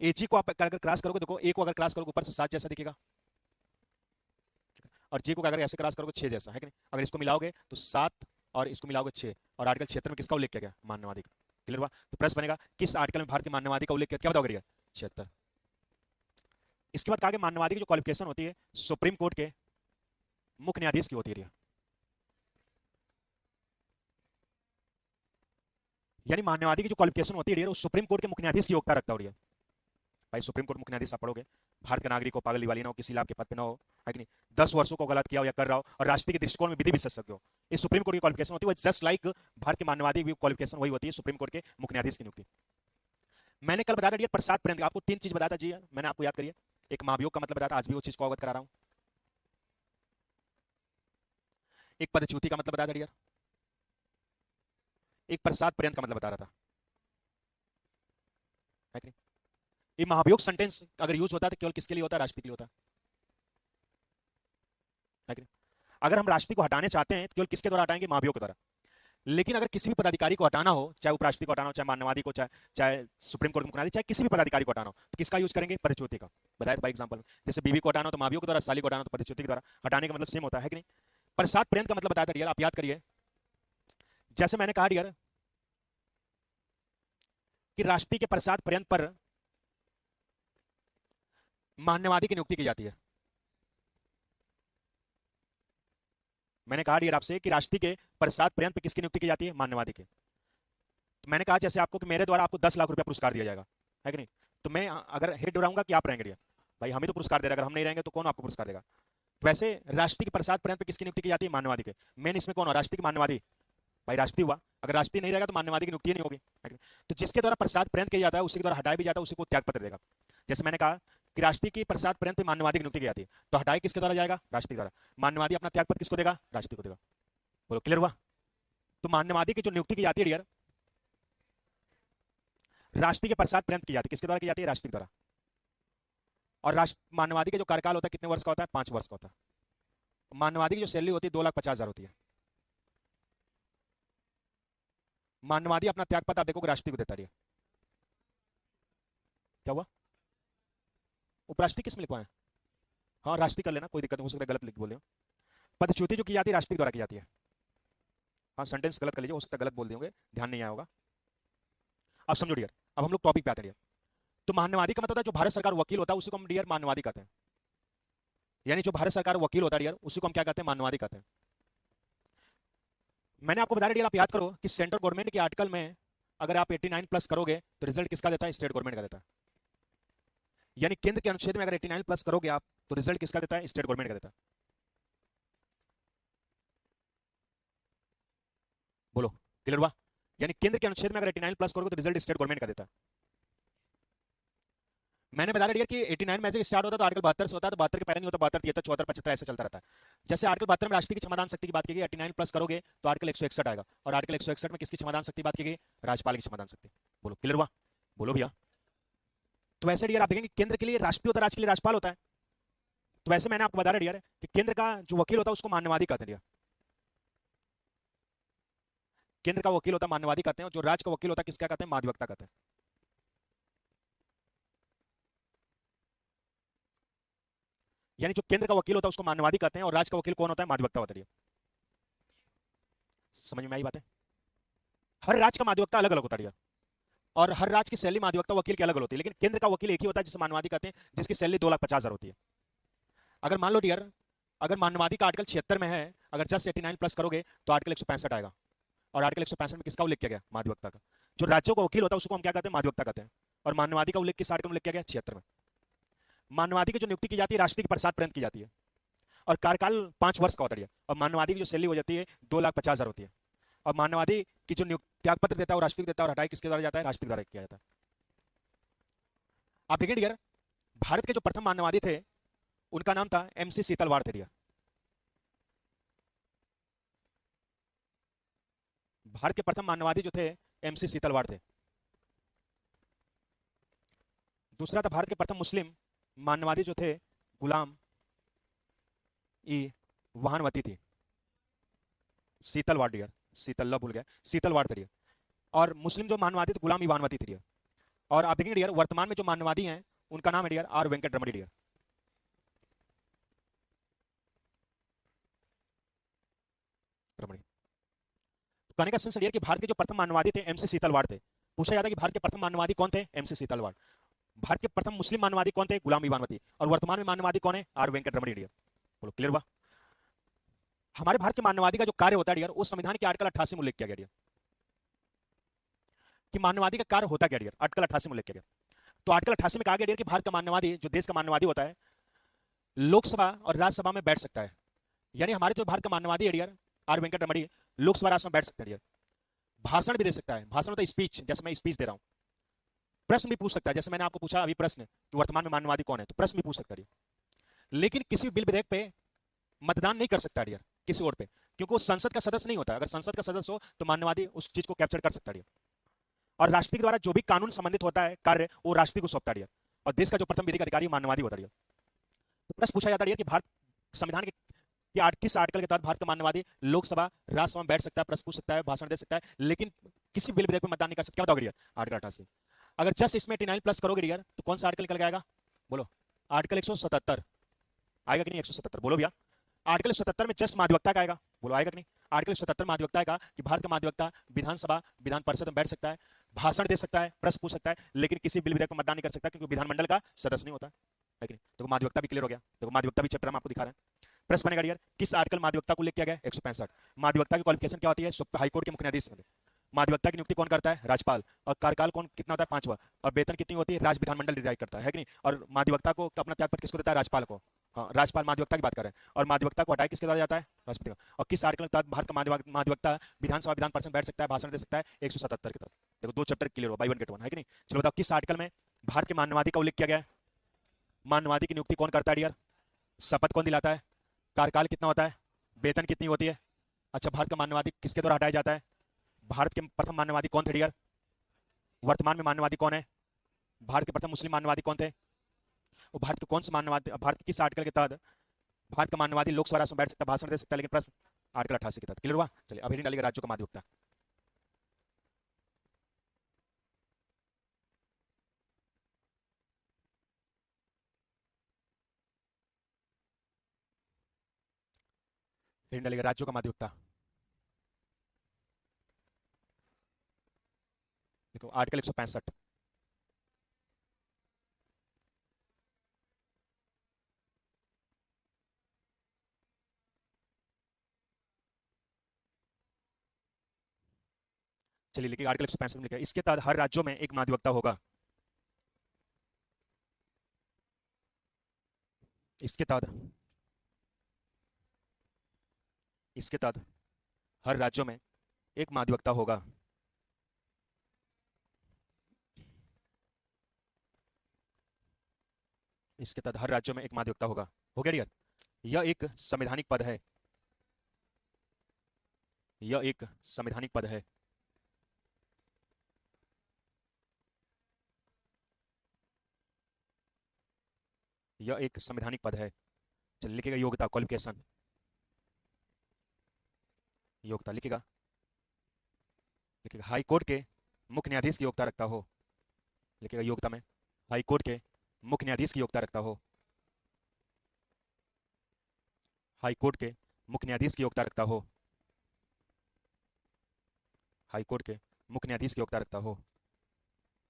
एजी को आप अगर क्रॉस करोगे, देखो ए को अगर क्रॉस करोगे ऊपर से 7 जैसा दिखेगा, और जी को अगर ऐसे क्रॉस करोगे 6 जैसा, है कि नहीं? अगर इसको मिलाओगे तो 7 और इसको मिलाओगे 6, और आर्टिकल 76 में किसका उल्लेख किया गया? मानववादी का। क्लियर हुआ? तो प्रश्न बनेगा किस आर्टिकल में भारत के मानववादी का उल्लेख किया? क्या बताओगे? 76। इसके बाद कहा मानववादी की जो क्वालिफिकेशन होती है सुप्रीम कोर्ट के मुख्य न्यायाधीश की होती है। यानी मानववादी की जो क्वालिफिकेशन होती है वो सुप्रीम कोर्ट के मुख्य न्यायाधीश की योग्यता रखता है। भाई सुप्रीम कोर्ट मुख्य न्यायाधीश आप पढ़ोगे भारत का नागरिक हो, पागल दिवाली ना हो, किसी लाभ के पद पे ना हो, है कि नहीं, 10 वर्षों को गलत किया हो या कर रहा हो, और राष्ट्रपति के दृष्टिकोण में विधि विशेषज्ञ हो, इस सुप्रीम कोर्ट की क्वालिफिकेशन होती है, जस्ट लाइक भारत के मानवादी क्वालिफिकेशन वही होती है सुप्रीम कोर्ट के मुख्य न्यायाधीश की नियुक्ति। मैंने कल बताया प्रसाद प्रेम, आपको 3 चीज बताया था जी, मैंने आपको याद करिए। एक महाभियोग का मतलब बताया था, आज भी वो चीज को अवगत करा रहा हूं। एक पदच्युति का मतलब बताया था डियर, एक प्रसाद पर्यंत का मतलब बता रहा था, है कि नहीं। ये महाभियोग सेंटेंस अगर यूज होता है तो केवल किसके लिए होता है? राष्ट्रपति के लिए होता है कि नहीं। अगर हम राष्ट्रपति को हटाने चाहते हैं तो केवल किसके द्वारा हटाएंगे? महाभियोग के द्वारा। लेकिन अगर किसी भी पदाधिकारी को हटाना हो, चाहे उपराष्ट्रपति को हटाना हो, चाहे मानवादी को, चाहे चाहे सुप्रीम कोर्ट के मुख्य चाहे किसी भी पदाधिकारी को हटाना हो, तो किसका यूज करेंगे? पदच्युति का। बताया था एग्जांपल, जैसे बीवी को हटाना हो तो महाभियोग के द्वारा, साली को हटाना तो पदच्युति के द्वारा। हटाने का मतलब सेम होता है कि नहीं। प्रसाद पर्यंत का मतलब बताया था डियर, आप याद करिए। जैसे मैंने कहा डियर कि राष्ट्रपति के प्रसाद पर्यंत पर मान्यवादी की नियुक्ति की जाती है। मैंने कहा डियर आपसे कि राष्ट्रपति के प्रसाद पर्यंत पर किसकी नियुक्ति की जाती है? मान्यवादी के। तो मैंने कहा जैसे आपको कि मेरे द्वारा आपको 10 लाख रुपया पुरस्कार दिया जाएगा, है कि नहीं। तो मैं अगर हेड रहूंगा कि आप रहेंगे डियर? भाई हम ही तो पुरस्कार दे रहे हैं, अगर हम नहीं रहेंगे तो कौन आपको पुरस्कार देगा? तो वैसे राष्ट्रपति के प्रसाद पर्यंत पर किसकी नियुक्ति की जाती है? मान्यवादी के। मेन इसमें कौन हो? राष्ट्रपति की मान्यवादी। भाई राष्ट्रपति हुआ, अगर राष्ट्रपति नहीं रहेगा तो मान्यवादी की नियुक्ति नहीं होगी, है कि नहीं? तो जिसके द्वारा प्रसाद पर्यंत किया जाता है उसी के द्वारा हटाया भी जाता है, उसी को त्याग पत्र देगा। जैसे मैंने कहा कि राष्ट्रपति की प्रसाद पर्यंत पे मान्यवादी की नियुक्ति की जाती है, तो हटाए किसके द्वारा जाएगा? राष्ट्रपति द्वारा। मान्यवादी अपना त्यागपत्र किसको देगा? राष्ट्रपति को देगा। बोलो क्लियर हुआ। तो मान्यवादी की जो नियुक्ति की जाती है डियर, राष्ट्रपति के प्रसाद पर्यंत की जाती है, किसके द्वारा की जाती है? राष्ट्रपति द्वारा। और राष्ट्र मान्यवादी का जो कार्यकाल होता है कितने वर्ष का होता है? 5 वर्ष का होता है। मान्यवादी की जो सैलरी होती है 2,50,000 होती है। मान्यवादी अपना त्यागपत्र आप देखोगे राष्ट्रपति को देता है। क्या हुआ? उपराष्ट्रपति किस में लिखवाए? हाँ राष्ट्रपति कर लेना, कोई दिक्कत नहीं, हो सकता है गलत लिख बोल रहे हो। पदच्युति जो की जाती है राष्ट्रपति द्वारा की जाती है। हाँ सेंटेंस गलत कर लीजिए, हो सकता है गलत बोल दिए, ध्यान नहीं आया होगा। अब समझो डियर, अब हम लोग टॉपिक पे आते हैं। तो मान्यवादी का मतलब होता है जो भारत सरकार वकील होता है उसी को हम डियर मान्यवादी कहते हैं। यानी जो भारत सरकार वकील होता है डियर उसी को हम क्या कहते हैं? मान्यवादी कहते हैं। मैंने आपको बताया डियर, आप याद करो कि सेंट्रल गवर्नमेंट के आर्टिकल में अगर आप 89 प्लस करोगे तो रिजल्ट किसका देता है? स्टेट गवर्नमेंट का देता है। यानी केंद्र के अनुच्छेद में अगर 89 प्लस करोगे आप तो रिजल्ट किसका देता है? स्टेट गवर्नमेंट का देता है। बोलो क्लियर हुआ। यानी केंद्र के अनुच्छेद में अगर 89 प्लस करोगे तो रिजल्ट स्टेट गवर्नमेंट का देता है। मैंने बताया डियर कि 89 में से स्टार्ट होता है तो आर्टिकल 72 से होता है, तो 72 के पहले नहीं होता, 72, 73, 74, 75 ऐसे चलता रहता है। जैसे आर्टिकल 72 में राष्ट्रपति की क्षमादान शक्ति की बात की गई, 89 प्लस करोगे तो आर्टिकल 161 आएगा, और आर्टिकल 161 में किसकी क्षमादान शक्ति बात की गई? राज्यपाल की क्षमादान शक्ति। बोलो क्लियर हुआ। बोलो भैया। तो वैसे डियर आप देखेंगे केंद्र के लिए राष्ट्रपति होता है, राज्य के लिए राज्यपाल होता है। तो वैसे मैंने आपको बता रहा डियर कि केंद्र का जो वकील होता है उसको मान्यवादी कहते हैं डियर। केंद्र का वकील होता है मान्यवादी कहते हैं, और जो राज्य का वकील होता है किसका कहते हैं? महाधिवक्ता कहते हैं। यानी जो केंद्र का वकील होता है उसको मान्यवादी कहते हैं, और राज्य का वकील कौन होता है? महाधिवक्ता होता है। समझ में आई बात है? हर राज्य का महाधिवक्ता अलग अलग होता है, और हर राज्य की सैलरी महाधिवक्ता वकील की अलग अलग होती है, लेकिन केंद्र का वकील एक ही होता है जिसे मानवादी कहते हैं, जिसकी सैलरी 2,50,000 होती है। अगर मान लो डियर, अगर मानवादी का आर्टिकल 76 में है, अगर जस्ट 89 प्लस करोगे तो आर्टिकल 165 आएगा, और आर्टिकल 165 में किसका उल्लेख किया गया? महाधिवक्ता का। जो राज्यों का वकील होता है उसको हम क्या कहते हैं? महाधिवक्ता कहते हैं। और मानवादी का उल्लेख किस आर्टिकल में उल्लेख किया गया? 76 में। मानवादी की जो नियुक्ति की जाती है राष्ट्रपति के प्रसाद पर्यंत की जाती है, और कार्यकाल 5 वर्ष का होता है। और मानवादी की जो सैलरी हो जाती है 2,50,000 होती है, और मानवादी की जो त्याग पत्र देता है वो राष्ट्रपति देता है, और हटाई किसके द्वारा जाता है? राष्ट्रपति द्वारा किया जाता है। आप देखें डियर, भारत के जो प्रथम मानवादी थे उनका नाम था MC सीतलवाड़ थे डियर। भारत के प्रथम मानवादी जो थे MC सीतलवाड़ थे। दूसरा था भारत के प्रथम मुस्लिम मानवादी जो थे गुलाम ई वाहनवती थी। सीतलवाड़ डियर, सीतल्ला भूल गया, सीतलवाड़ थे डियर। और मुस्लिम जो मानवादी थे गुलाम ई वाहनवती थे डियर। और आप देखेंगे डियर वर्तमान में जो मानवादी हैं उनका नाम है डियर R वेंकट रमणी डियर। रमणी। तो कहने का सेंस डियर कि भारत के जो प्रथम मानवादी थे MC सीतलवाड़ थे। पूछा जाता है कि भारत के प्रथम मानवादी कौन थे? MC सीतलवाड़। भारत के प्रथम मुस्लिम मानवादी कौन थे? गुलाम ई वाहनवती। और वर्तमान में मानवादी कौन है? R वेंकट रमणी डियर। बोलो क्लियर हुआ। हमारे भारत के मानवादी का जो कार्य होता है डियर वो संविधान के आर्टिकल 88 में उल्लेख किया गया डियर, कि मानवादी का कार्य होता क्या डियर? आर्टिकल 88 में उल्लेख किया गया। तो आर्टिकल 88 में कहा गया कि भारत का मानवादी, जो देश का मानवादी होता है, लोकसभा और राज्यसभा में बैठ सकता है। यानी हमारे जो भारत का मानवादी है डियर आर वेंकट रमणी, लोकसभा राज्यसभा में बैठ सकता है डियर। भाषण भी दे सकता है, भाषण होता है स्पीच, जैसे मैं स्पीच दे रहा हूं। प्रश्न भी पूछ सकता है, जैसे मैंने आपको पूछा अभी प्रश्न कि वर्तमान में मानवादी कौन है, तो प्रश्न भी पूछ सकता है डियर। लेकिन किसी बिल विधेयक पे मतदान नहीं कर सकता डियर, किसी और पे, क्योंकि वो संसद का सदस्य नहीं होता। अगर संसद का सदस्य हो तो मानवादी उस चीज को कैप्चर कर सकता है। और राष्ट्रपति के द्वारा जो भी कानून संबंधित होता है कार्य, वो राष्ट्रपति को सौंपता है। और देश का जो प्रथम विधिक अधिकारी मानवादी होता है। तो प्रश्न पूछा जाता है कि भारत संविधान के किस आर्टिकल के तहत भारत का मानवादी लोकसभा राज्यसभा में बैठ सकता है, प्रश्न पूछ सकता है, भाषण दे सकता है, लेकिन किसी बिल विधेयक में मतदान नहीं कर सकता। क्या बताओगे डियर? आर्टिकल 88। अगर जस्ट इसमें 89 प्लस करोगे डियर तो कौन सा आर्टिकल निकल जाएगा? बोलो। आर्टिकल 177 आएगा कि नहीं? 177 बोलो भैया। आर्टिकल 177 में जस्ट माध्यवस्था का आएगा, बोलो आएगा कि नहीं? आर्टिकल 177 माध्यवस्था का कि भारत का माध्यवस्था विधानसभा विधान परिषद में बैठ सकता है, भाषण दे सकता है, प्रश्न पूछ सकता है, लेकिन किसी बिल विधेयक में मतदान नहीं कर सकता, क्योंकि विधानमंडल का सदस्य नहीं होता है कि नहीं? तो माध्यवस्था भी क्लियर हो गया। देखो माध्यवस्था भी चैप्टर हम आपको दिखा रहे हैं। प्रश्न बनेगा डियर, किस आर्टिकल माध्यवस्था को उल्लेख किया गया? 165। माध्यवस्था की क्वालिफिकेशन क्या होती है? हाईकोर्ट के मुख्य न्यायाधीश। माध्यवस्था की नियुक्ति कौन करता है? राज्यपाल। और कार्यकाल कौन कितना होता है? 5 वर्ष। और वेतन कितनी होती है? राज्य विधानमंडल डिसाइड करता है कि नहीं? और माध्यवस्था को अपना त्यागपत्र किसको देता है? राज्यपाल को। हाँ, राज्यपाल माध्यवस्था की बात करें। और माध्यवस्था को हटाए किसके द्वारा जाता है? राष्ट्रपति का। और किस आर्टिकल के तहत भारत का माध्यवस्था विधानसभा विधान परिषद बैठ सकता है, भाषण दे सकता है? 177 के तहत। देखो 2 चैप्टर क्लियर हो, बाई 1 गेट 1 है कि नहीं? चलो बताओ किस आर्टिकल में भारत के मानवादी का उल्लेख किया गया है? मानवादी की नियुक्ति कौन करता है डियर? शपथ कौन दिलाता है? कार्यकाल कितना होता है? वेतन कितनी होती है? अच्छा, भारत का मानवादी किसके द्वारा हटाया जाता है? भारत के प्रथम मानवादी कौन थे डियर? वर्तमान में मानवादी कौन है? भारत के प्रथम मुस्लिम मानवादी कौन थे? वो भारत के कौन से मानवादी, भारत के किस आर्टिकल के तहत भारत का मानवादी लोकसभा राज्य में बैठ सकता है, भाषण दे सकता है, लेकिन प्रश्न आर्टिकल 88 के तहत। क्लियर हुआ? चलिए अब डालिए राज्यों का माध्यवस्था। डालिएगा राज्यों का माध्यवस्था। देखो आर्टिकल 165। चलिए लिखिए आर्टिकल 165 में लिखा है, इसके तहत हर राज्यों में एक माध्यवस्था होगा। इसके तहत हर राज्यों में एक माध्यवस्था होगा। इसके तहत हर राज्यों में एक माध्यवस्था होगा। हो गया डियर? यह एक संवैधानिक पद है। यह एक संवैधानिक पद है। यह एक संवैधानिक पद है। चलिए लिखिएगा योग्यता, क्वालिफिकेशन। योग्यता लिखिएगा, लिखिएगा हाई कोर्ट के मुख्य न्यायाधीश की योग्यता रखता हो। लिखिएगा योग्यता में हाई कोर्ट के मुख्य न्यायाधीश की योग्यता रखता हो। हाई कोर्ट के मुख्य न्यायाधीश की योग्यता रखता हो। हाई कोर्ट के मुख्य न्यायाधीश की योग्यता रखता हो।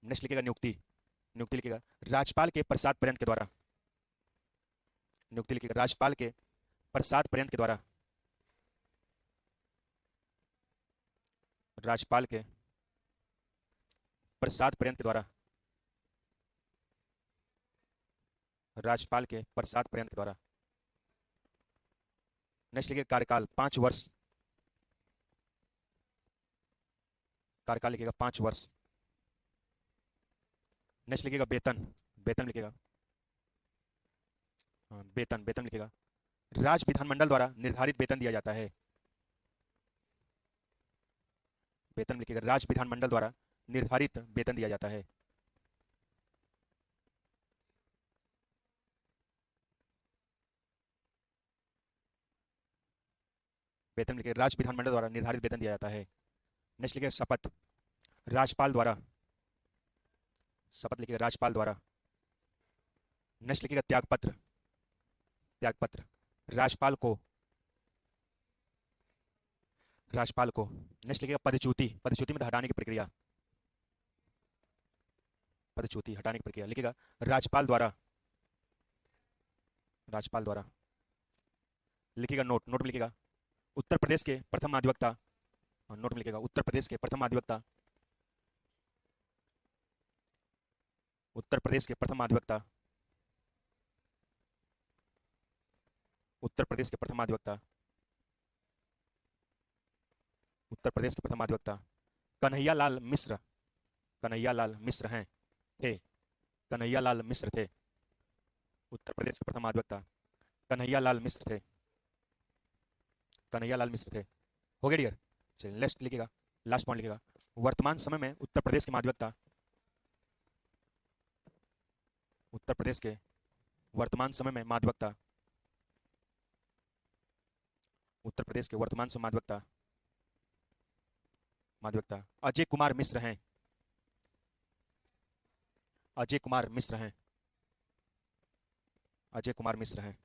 नेक्स्ट लिखिएगा नियुक्ति। नियुक्ति लिखिएगा राज्यपाल के प्रसाद पर्यंत के द्वारा। नियुक्ति लिखिएगा राज्यपाल के प्रसाद पर्यंत के द्वारा। राज्यपाल के प्रसाद पर्यंत के द्वारा। राज्यपाल के प्रसाद पर्यंत के द्वारा। नेक्स्ट लिखिएगा कार्यकाल 5 वर्ष। कार्यकाल लिखिएगा 5 वर्ष। नेक्स्ट लिखिएगा वेतन। वेतन लिखिएगा, हाँ वेतन, वेतन लिखिएगा राज्य विधानमंडल द्वारा निर्धारित वेतन दिया जाता है। वेतन लिखिएगा राज्य विधानमंडल द्वारा निर्धारित वेतन दिया जाता है। वेतन लिखिएगा राज्य विधानमंडल द्वारा निर्धारित वेतन दिया जाता है। नेक्स्ट लिखिएगा शपथ। राज्यपाल द्वारा। शपथ लिखिएगा राज्यपाल द्वारा। नेक्स्ट लिखिएगा त्यागपत्र। त्यागपत्र राज्यपाल को। राज्यपाल को। नेक्स्ट लिखिएगा पदच्युति। पदच्युति में हटाने की प्रक्रिया। पदच्युति हटाने की प्रक्रिया लिखिएगा राज्यपाल द्वारा। राज्यपाल द्वारा। लिखिएगा नोट। नोट में लिखिएगा उत्तर प्रदेश के प्रथम अधिवक्ता। नोट में लिखिएगा उत्तर प्रदेश के प्रथम अधिवक्ता। उत्तर प्रदेश के प्रथम अधिवक्ता, उत्तर प्रदेश के प्रथम अधिवक्ता, उत्तर प्रदेश के प्रथम अधिवक्ता कन्हैयालाल मिश्र, कन्हैयालाल मिश्र हैं, थे, कन्हैयालाल मिश्र थे। उत्तर प्रदेश के प्रथम अधिवक्ता कन्हैयालाल मिश्र थे, कन्हैयालाल मिश्र थे। हो गया डियर? चलिए नेक्स्ट लिखिएगा, लास्ट पॉइंट लिखिएगा। वर्तमान समय में उत्तर प्रदेश के महाधिवक्ता, उत्तर प्रदेश के वर्तमान समय में महाधिवक्ता, उत्तर प्रदेश के वर्तमान समय महाधिवक्ता, महाधिवक्ता अजय कुमार मिश्र हैं, अजय कुमार मिश्र हैं, अजय कुमार मिश्र हैं,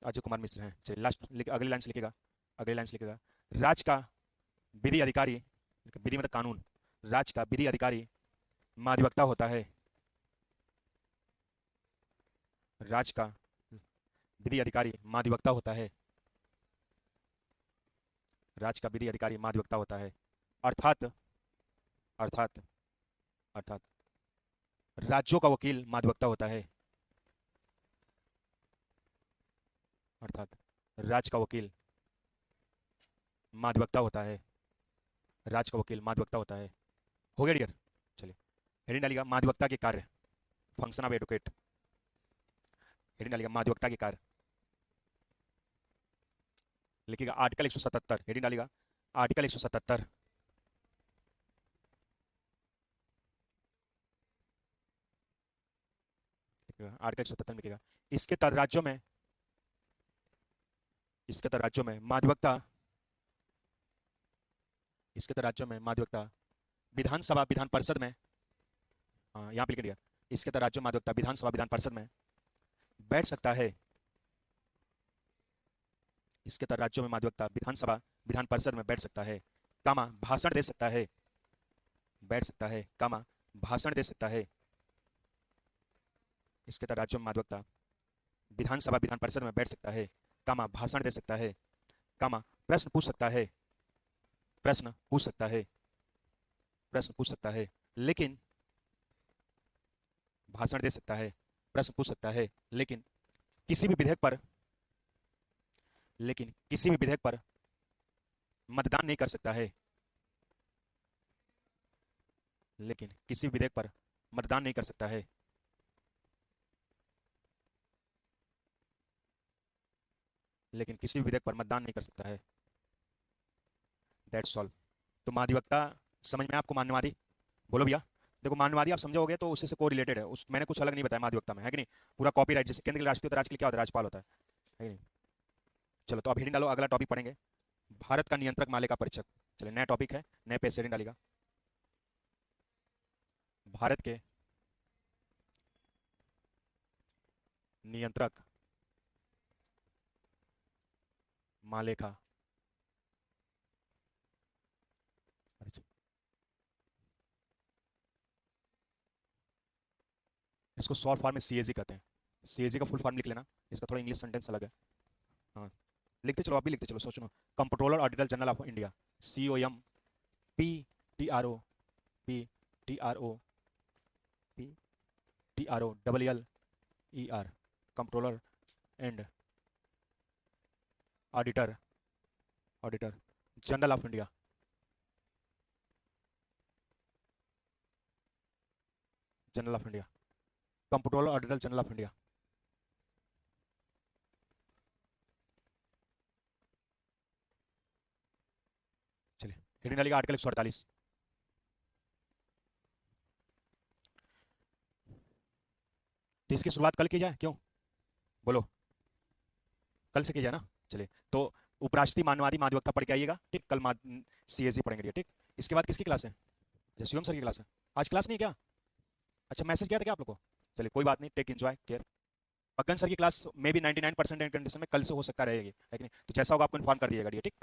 अजय कुमार मिश्र हैं। चलिए लास्ट अगली लाइन से लिखेगा, अगली लाइन से लिखेगा। राज्य का विधि अधिकारी, विधि मतलब कानून, राज्य का विधि अधिकारी महाधिवक्ता होता है, राज्य का विधि अधिकारी महाधिवक्ता होता है, राज्य का विधि अधिकारी महाधिवक्ता होता है। अर्थात अर्थात अर्थात राज्यों का वकील महाधिवक्ता होता है, अर्थात राज्य का वकील महाधिवक्ता होता है, राज्य का वकील महाधिवक्ता होता है। हो गया डियर? चलिए हेडिंग डालिएगा महाधिवक्ता के कार्य, फंक्शन ऑफ एडवोकेट। हेडिंग डालिएगा महाधिवक्ता के कार्य, लिखिएगा आर्टिकल 177। हेडिंग डालिएगा आर्टिकल 177, आर्टिकल 177 लिखिएगा। इसके तहत राज्यों में, इसके तहत राज्यों में महाधिवक्ता, इसके तहत राज्यों में महाधिवक्ता विधानसभा विधान परिषद में, यहाँ पे लिख दिया, इसके तहत राज्यों में महाधिवक्ता विधानसभा विधान परिषद में बैठ सकता है, इसके तहत राज्यों में महाधिवक्ता विधानसभा विधान परिषद में बैठ सकता है, कामा भाषण दे सकता है, बैठ सकता है, कामा भाषण दे सकता है। इसके तहत राज्यों में महाधिवक्ता विधानसभा विधान परिषद में बैठ सकता है, कामा भाषण दे सकता है, कामा प्रश्न पूछ सकता है, प्रश्न पूछ सकता है, प्रश्न पूछ सकता है, लेकिन भाषण दे सकता है, प्रश्न पूछ सकता है, लेकिन किसी भी विधेयक पर, लेकिन किसी भी विधेयक पर मतदान नहीं कर सकता है, लेकिन किसी भी विधेयक पर मतदान नहीं कर सकता है। लेकिन किसी भी विधेयक पर मतदान नहीं कर सकता है। That's all. तो महाधिवक्ता समझ में आपको? मान्यवादी बोलो भैया। देखो मान्यवादी आप समझोगे तो उसी से को रिलेटेड है, उस मैंने कुछ अलग नहीं बताया महाधिवक्ता में, है कि नहीं? पूरा कॉपीराइट, जैसे केंद्र के राष्ट्रीय राज्य के लिए क्या होता है? राज्यपाल होता है कि नहीं? चलो तो अब हेडिंग डालो, अगला टॉपिक पढ़ेंगे, भारत का नियंत्रक माले का परिचय। चलिए नया टॉपिक है, नए पेज से हेडिंग डालेगा, भारत के नियंत्रक माले का परिचय। इसको शॉर्ट फॉर्म में सीएजी कहते हैं। सीएजी का फुल फॉर्म लिख लेना, इसका थोड़ा इंग्लिश सेंटेंस अलग है। हाँ लिखते चलो, अभी लिखते चलो, सोचो। Controller auditor general of India, COM PTRO PTRO controller and auditor general of India, general of India, controller auditor general of India. चलिए हेडिंग डालिएगा आर्टिकल 148। इसकी शुरुआत कल की जाए, क्यों बोलो? कल से की जाए ना। चलिए तो उपराष्ट्रीय मानवादी महाधिवक्ता पढ़ के आइएगा, ठीक? कल CAC पढ़ेंगे, ठीक? इसके बाद किसकी क्लास है? शिवम सर की क्लास है। आज क्लास नहीं है क्या? अच्छा मैसेज किया था क्या आप लोग को? चलिए कोई बात नहीं, टेक एंजॉय केयर। पक्कन सर की क्लास मे भी 99% कंडीशन में कल से हो सकता रहेगी, है कि नहीं? तो जैसा होगा आपको इन्फॉर्म कर दिएगा, ठीक?